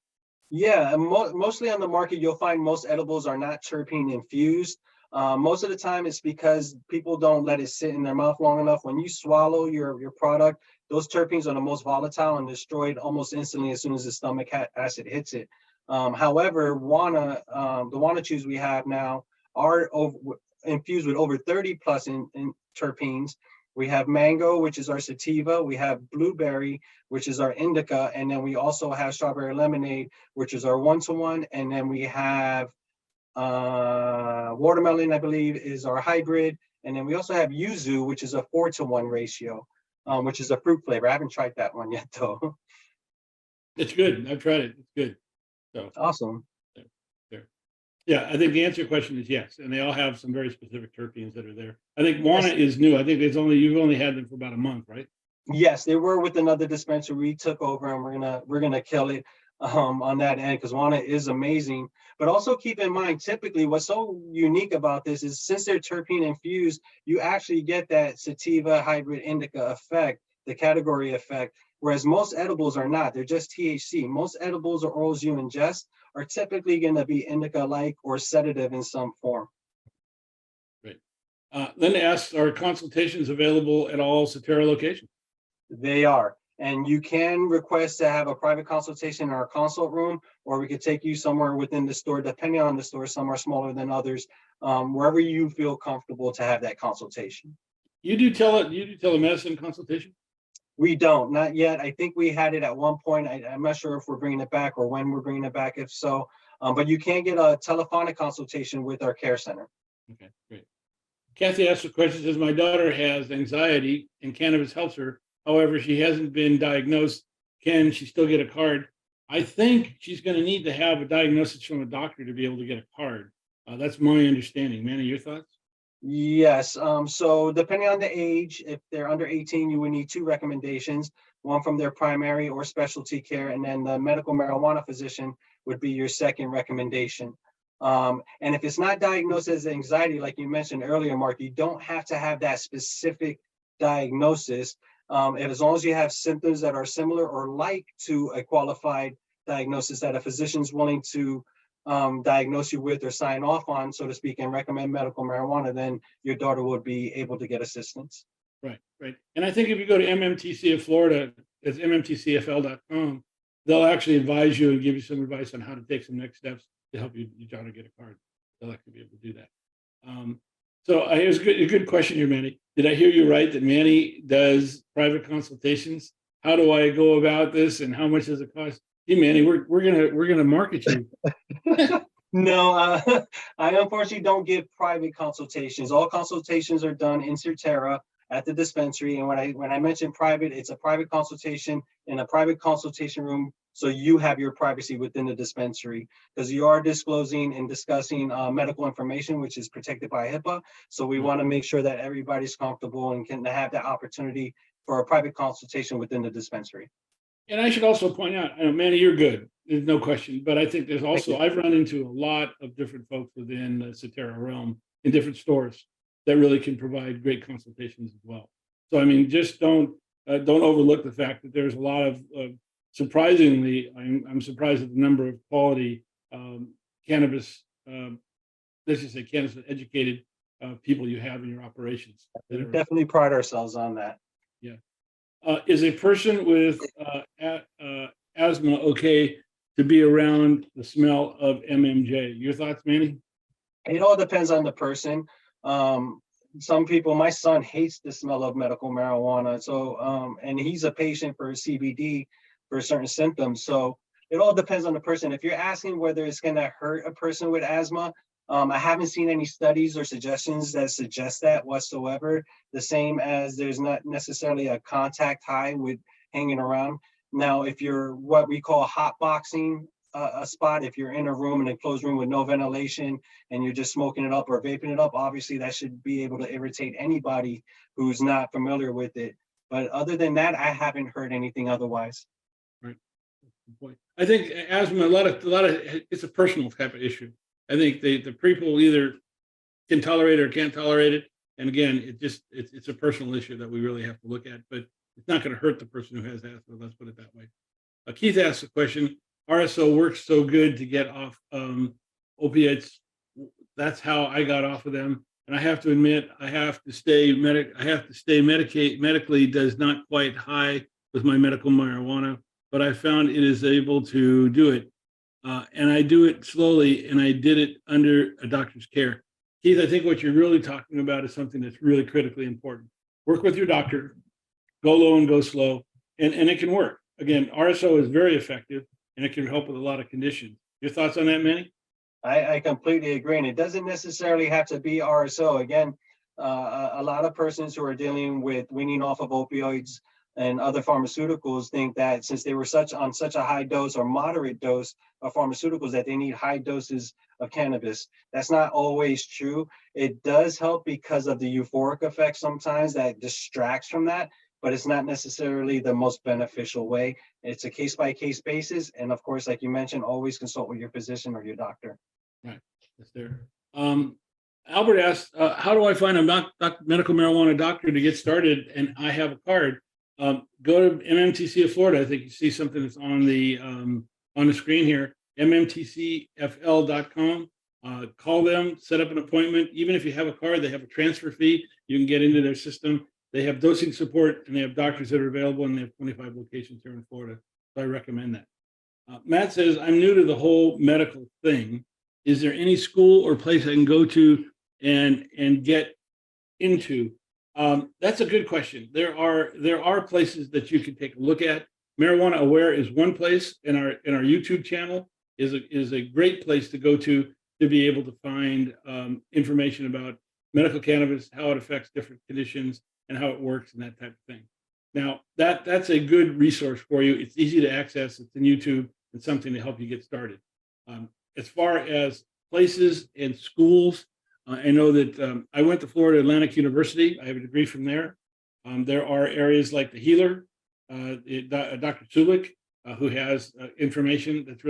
Yeah, and mostly on the market, you'll find most edibles are not terpene infused. Most of the time, it's because people don't let it sit in their mouth long enough. When you swallow your product, those terpenes are the most volatile and destroyed almost instantly as soon as the stomach acid hits it. However, the Wana chews we have now are infused with over 30 plus in terpenes. We have mango, which is our sativa. We have blueberry, which is our indica. And then we also have strawberry lemonade, which is our 1-to-1. And then we have watermelon, I believe, is our hybrid. And then we also have yuzu, which is a 4-to-1 ratio, which is a fruit flavor. I haven't tried that one yet, though. It's good. I've tried it. It's good. So Awesome. there. Yeah, I think the answer to your question is yes, and they all have some very specific terpenes that are there. I think Wana is new. I think you've only had them for about a month, right? Yes, they were with another dispensary we took over, and we're gonna kill it on that end because Wana is amazing. But also keep in mind, typically what's so unique about this is since they're terpene infused, you actually get that sativa hybrid indica effect, the category effect, whereas most edibles are not. They're just THC. Most edibles or oils you ingest are typically going to be indica-like or sedative in some form. Great. Linda asks, are consultations available at all Surterra locations? They are. And you can request to have a private consultation in our consult room, or we could take you somewhere within the store, depending on the store. Some are smaller than others, wherever you feel comfortable to have that consultation. You do telemedicine consultation? We don't, not yet. I think we had it at one point. I'm not sure if we're bringing it back or when we're bringing it back, if so. But you can get a telephonic consultation with our care center. Okay, great. Kathy asked a question, says, my daughter has anxiety and cannabis helps her. However, she hasn't been diagnosed. Can she still get a card? I think she's going to need to have a diagnosis from a doctor to be able to get a card. That's my understanding. Manny, your thoughts? Yes. So depending on the age, if they're under 18, you would need 2 recommendations, one from their primary or specialty care, and then the medical marijuana physician would be your second recommendation. And if it's not diagnosed as anxiety, like you mentioned earlier, Mark, you don't have to have that specific diagnosis. As long as you have symptoms that are similar or like to a qualified diagnosis that a physician's willing to diagnose you with or sign off on, so to speak, and recommend medical marijuana, then your daughter would be able to get assistance. Right, right. And I think if you go to MMTC of Florida, it's mmtcfl.com, they'll actually advise you and give you some advice on how to take some next steps to help your daughter get a card. They'll actually be able to do that. So here's a good question here, Manny. Did I hear you right that Manny does private consultations? How do I go about this, and how much does it cost? Hey, Manny, we're gonna market you. No, I unfortunately don't give private consultations. All consultations are done in Surterra at the dispensary. And when I mention private, it's a private consultation in a private consultation room. So you have your privacy within the dispensary because you are disclosing and discussing medical information, which is protected by HIPAA. So we want to make sure that everybody's comfortable and can have the opportunity for a private consultation within the dispensary. And I should also point out, Manny, you're good. There's no question. But I think there's also, you. I've run into a lot of different folks within the Surterra realm in different stores that really can provide great consultations as well. So, I mean, just don't overlook the fact that there's a lot of, surprisingly, I'm surprised at the number of quality cannabis, let's just say cannabis educated people you have in your operations. We definitely pride ourselves on that. Yeah. Is a person with asthma okay to be around the smell of MMJ? Your thoughts, Manny? It all depends on the person. Some people, my son hates the smell of medical marijuana. So, and he's a patient for CBD for certain symptoms. So it all depends on the person. If you're asking whether it's going to hurt a person with asthma, I haven't seen any studies or suggestions that suggest that whatsoever. The same as there's not necessarily a contact high with hanging around. Now, if you're what we call hot boxing a spot, if you're in a room, in a closed room with no ventilation and you're just smoking it up or vaping it up, obviously that should be able to irritate anybody who's not familiar with it. But other than that, I haven't heard anything otherwise. Right. I think asthma, a lot of it's a personal type of issue. I think the people either can tolerate it or can't tolerate it. And again, it's a personal issue that we really have to look at, but it's not going to hurt the person who has asthma. Let's put it that way. Keith asked a question. RSO works so good to get off opiates. That's how I got off of them. And I have to admit, I have to stay medically does not quite high with my medical marijuana, but I found it is able to do it. And I do it slowly, and I did it under a doctor's care. Keith, I think what you're really talking about is something that's really critically important. Work with your doctor, go low and go slow, and it can work. Again, RSO is very effective, and it can help with a lot of conditions. Your thoughts on that, Manny? I completely agree. And it doesn't necessarily have to be RSO. Again, a lot of persons who are dealing with weaning off of opioids and other pharmaceuticals think that since they were on such a high dose or moderate dose of pharmaceuticals that they need high doses of cannabis. That's not always true. It does help because of the euphoric effect sometimes that distracts from that, but it's not necessarily the most beneficial way. It's a case-by-case basis. And of course, like you mentioned, always consult with your physician or your doctor. Right, that's there. Albert asked, how do I find a medical marijuana doctor to get started? And I have a card. Go to MMTC of Florida. I think you see something that's on the screen here, mmtcfl.com. Call them, set up an appointment. Even if you have a card, they have a transfer fee. You can get into their system. They have dosing support, and they have doctors that are available, and they have 25 locations here in Florida. So I recommend that. Matt says, I'm new to the whole medical thing. Is there any school or place I can go to and get into? That's a good question. There are places that you can take a look at. Marijuana Aware is one place, and our YouTube channel is a great place to go to be able to find information about medical cannabis, how it affects different conditions, and how it works, and that type of thing. Now, that's a good resource for you. It's easy to access. It's in YouTube. It's something to help you get started. As far as places and schools, I know that I went to Florida Atlantic University. I have a degree from there. There are areas like the Healer, Dr. Sulik, who has information that's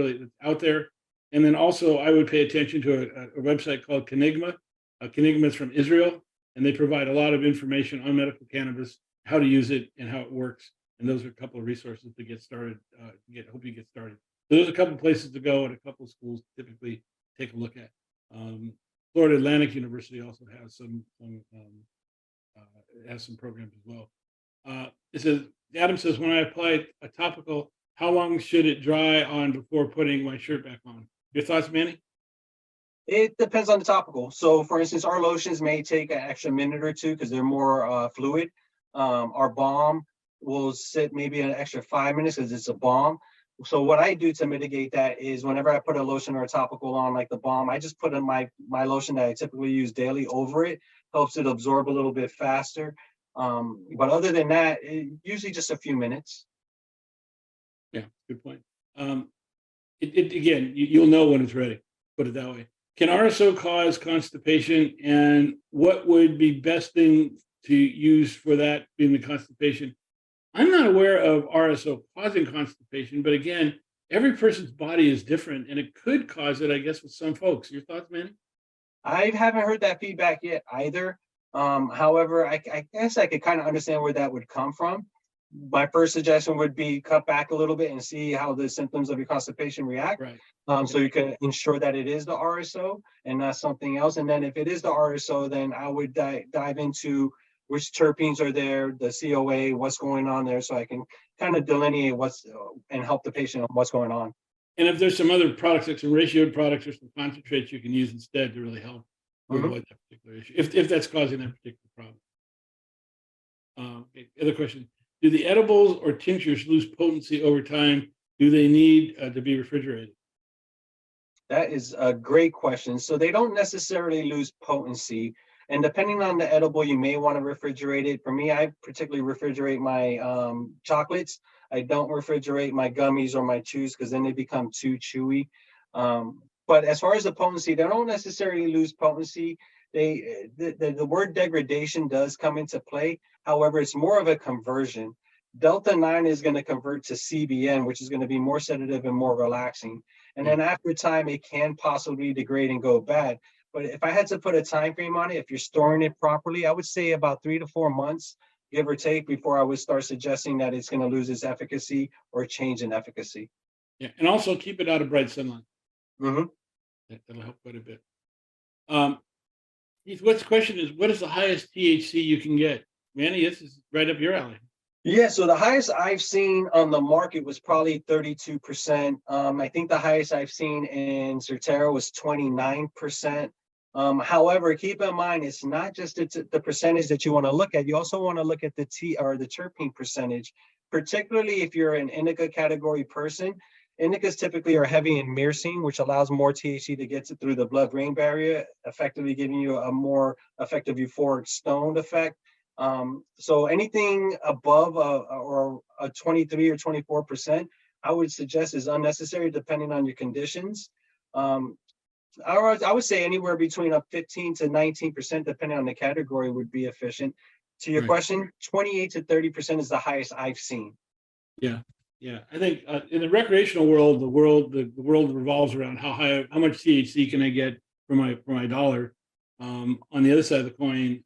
out there. And then also I would pay attention to a website called Kenigma. Kenigma is from Israel, and they provide a lot of information on medical cannabis, how to use it and how it works. And those are a couple of resources to get started, help you get started. So there's a couple of places to go and a couple of schools typically take a look at. Florida Atlantic University also has some programs as well. It says, Adam says, when I apply a topical, how long should it dry on before putting my shirt back on? Your thoughts, Manny? It depends on the topical. So for instance, our lotions may take an extra minute or two because they're more fluid. Our balm will sit maybe an extra 5 minutes because it's a balm. So what I do to mitigate that is whenever I put a lotion or a topical on, like the balm, I just put in my lotion that I typically use daily over it, helps it absorb a little bit faster. But other than that, usually just a few minutes. Yeah, good point. Again, you'll know when it's ready. Put it that way. Can RSO cause constipation, and what would be best thing to use for that being the constipation? I'm not aware of RSO causing constipation, but again, every person's body is different, and it could cause it, I guess, with some folks. Your thoughts, Manny? I haven't heard that feedback yet either. However, I guess I could kind of understand where that would come from. My first suggestion would be cut back a little bit and see how the symptoms of your constipation react. Right. So you can ensure that it is the RSO and not something else. And then if it is the RSO, then I would dive into which terpenes are there, the COA, what's going on there, so I can kind of delineate what's and help the patient on what's going on. And if there's some other products, like some ratioed products or some concentrates you can use instead to really help avoid that particular issue, if that's causing that particular problem. Okay, other question. Do the edibles or tinctures lose potency over time? Do they need to be refrigerated? That is a great question. So they don't necessarily lose potency. And depending on the edible, you may want to refrigerate it. For me, I particularly refrigerate my chocolates. I don't refrigerate my gummies or my chews because then they become too chewy. But as far as the potency, they don't necessarily lose potency. The word degradation does come into play. However, it's more of a conversion. Delta 9 is going to convert to CBN, which is going to be more sedative and more relaxing. And then after time, it can possibly degrade and go bad. But if I had to put a time frame on it, if you're storing it properly, I would say about 3 to 4 months, give or take, before I would start suggesting that it's going to lose its efficacy or change in efficacy. Yeah, and also keep it out of bright sunlight. Mm-hmm. That'll help quite a bit. Keith, what's the question is, what is the highest THC you can get? Manny, this is right up your alley. Yeah, so the highest I've seen on the market was probably 32%. I think the highest I've seen in Surterra was 29%. However, keep in mind, it's not just the percentage that you want to look at. You also want to look at the terpene percentage, particularly if you're an indica category person. Indicas typically are heavy in myrcene, which allows more THC to get through the blood-brain barrier, effectively giving you a more effective euphoric stoned effect. So anything above a 23 or 24%, I would suggest is unnecessary depending on your conditions. I would say anywhere between a 15 to 19%, depending on the category, would be efficient. To your question, 28 to 30% is the highest I've seen. Yeah. Yeah, I think in the recreational world, the world revolves around how much THC can I get for my dollar. On the other side of the coin,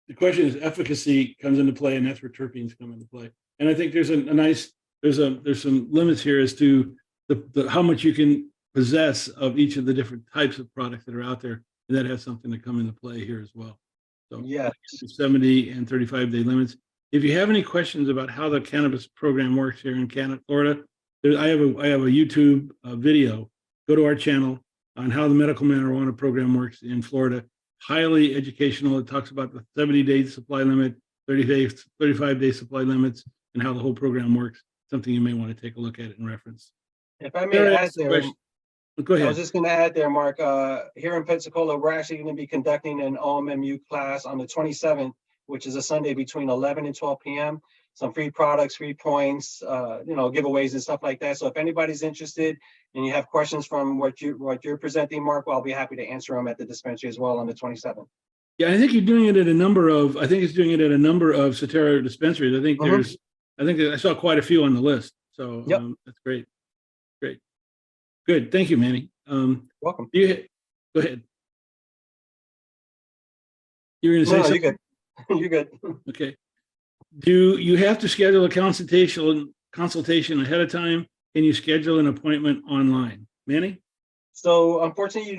the question is efficacy comes into play, and that's where terpenes come into play. And I think there's there's some limits here as to the how much you can possess of each of the different types of products that are out there, and that has something to come into play here as well. So yeah, 70 and 35-day limits. If you have any questions about how the cannabis program works here in Florida, I have a YouTube video. Go to our channel on how the medical marijuana program works in Florida. Highly educational. It talks about the 70-day supply limit, 35-day supply limits, and how the whole program works. Something you may want to take a look at it and reference. If I may add there, go ahead. I was just going to add there, Mark, here in Pensacola, we're actually going to be conducting an OMMU class on the 27th, which is a Sunday between 11 and 12 p.m. Some free products, free points, giveaways and stuff like that. So if anybody's interested and you have questions from what you're presenting, Mark, well, I'll be happy to answer them at the dispensary as well on the 27th. Yeah, I think you're doing it at a number of. I think it's doing it at a number of Surterra dispensaries. I think I think I saw quite a few on the list. So that's great. Great. Good. Thank you, Manny. Welcome. Go ahead. You were going to say something? You're good. You're good. Okay. Do you have to schedule a consultation ahead of time? Can you schedule an appointment online? Manny? So unfortunately,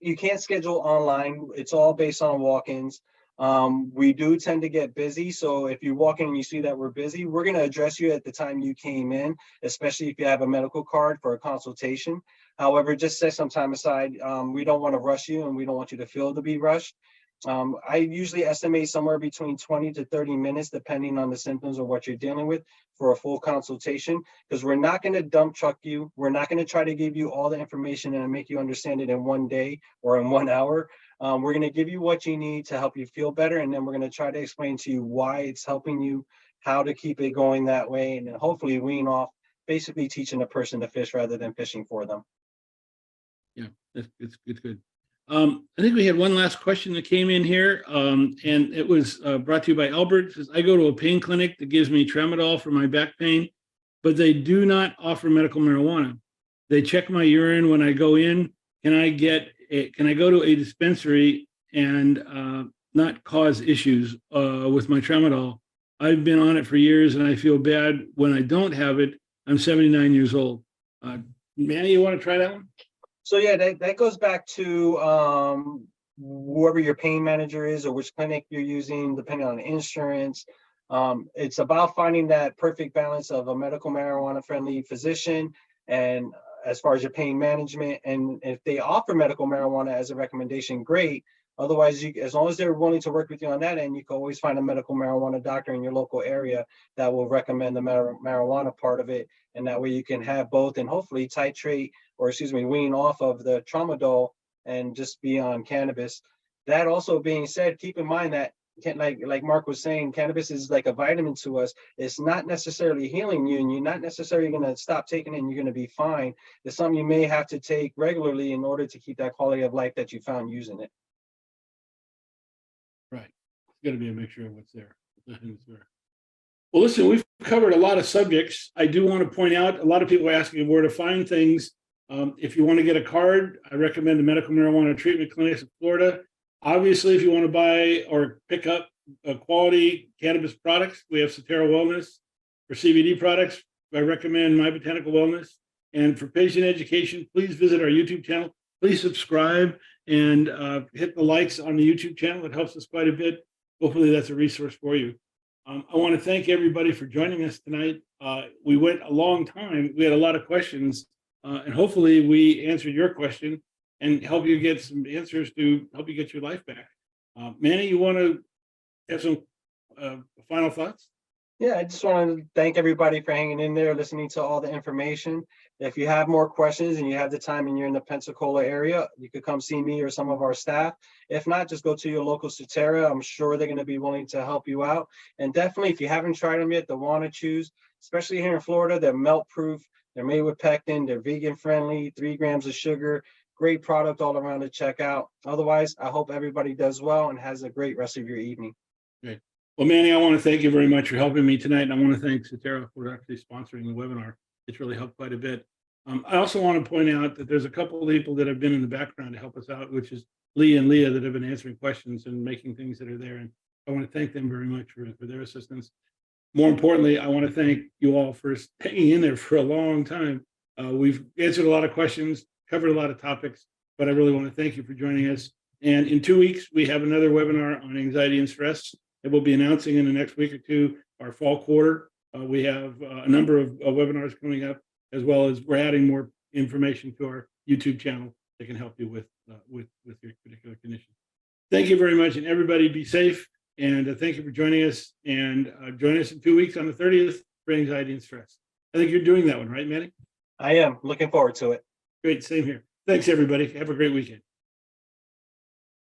you can't schedule online. It's all based on walk-ins. We do tend to get busy. So if you walk in and you see that we're busy, we're going to address you at the time you came in, especially if you have a medical card for a consultation. However, just set some time aside. We don't want to rush you and we don't want you to feel to be rushed. I usually estimate somewhere between 20 to 30 minutes, depending on the symptoms or what you're dealing with, for a full consultation, because we're not going to dump truck you. We're not going to try to give you all the information and make you understand it in one day or in 1 hour. We're going to give you what you need to help you feel better, and then we're going to try to explain to you why it's helping you, how to keep it going that way, and then hopefully wean off, basically teaching a person to fish rather than fishing for them. Yeah, it's good. I think we had one last question that came in here, and it was brought to you by Albert. It says, I go to a pain clinic that gives me tramadol for my back pain, but they do not offer medical marijuana. They check my urine when I go in. Can I go to a dispensary and not cause issues with my tramadol? I've been on it for years and I feel bad when I don't have it. I'm 79 years old. Manny, you want to try that one? So yeah, that goes back to whoever your pain manager is or which clinic you're using, depending on insurance. It's about finding that perfect balance of a medical marijuana friendly physician and as far as your pain management. And if they offer medical marijuana as a recommendation, great. Otherwise, as long as they're willing to work with you on that end, you can always find a medical marijuana doctor in your local area that will recommend the marijuana part of it. And that way you can have both and hopefully titrate, or excuse me, wean off of the tramadol and just be on cannabis. That also being said, keep in mind that like Marc was saying, cannabis is like a vitamin to us. It's not necessarily healing you, and you're not necessarily going to stop taking it and you're going to be fine. It's something you may have to take regularly in order to keep that quality of life that you found using it. Right. It's going to be a mixture of what's there. Well, listen, we've covered a lot of subjects. I do want to point out, a lot of people are asking where to find things. If you want to get a card, I recommend the medical marijuana treatment clinics in Florida. Obviously, if you want to buy or pick up quality cannabis products, we have Surterra Wellness. For CBD products, I recommend My Botanical Wellness. And for patient education, please visit our YouTube channel. Please subscribe and hit the likes on the YouTube channel. It helps us quite a bit. Hopefully that's a resource for you. I want to thank everybody for joining us tonight. We went a long time. We had a lot of questions, and hopefully we answered your question and help you get some answers to help you get your life back. Manny, you want to have some final thoughts? Yeah, I just want to thank everybody for hanging in there, listening to all the information. If you have more questions and you have the time and you're in the Pensacola area, you could come see me or some of our staff. If not, just go to your local Surterra. I'm sure they're going to be willing to help you out. And definitely, if you haven't tried them yet, the Wanna Chews, especially here in Florida, they're melt proof. They're made with pectin. They're vegan friendly, 3 grams of sugar. Great product all around to check out. Otherwise, I hope everybody does well and has a great rest of your evening. Great. Well, Manny, I want to thank you very much for helping me tonight. And I want to thank Surterra for actually sponsoring the webinar. It's really helped quite a bit. I also want to point out that there's a couple of people that have been in the background to help us out, which is Lee and Leah, that have been answering questions and making things that are there. And I want to thank them very much for their assistance. More importantly, I want to thank you all for hanging in there for a long time. We've answered a lot of questions, covered a lot of topics, but I really want to thank you for joining us. And in 2 weeks, we have another webinar on anxiety and stress that we'll be announcing in the next week or two, our fall quarter. We have a number of webinars coming up, as well as we're adding more information to our YouTube channel that can help you with your particular condition. Thank you very much, and everybody be safe. And thank you for joining us. And join us in 2 weeks on the 30th for anxiety and stress. I think you're doing that one, right, Manny? I am looking forward to it. Great, same here. Thanks, everybody. Have a great weekend.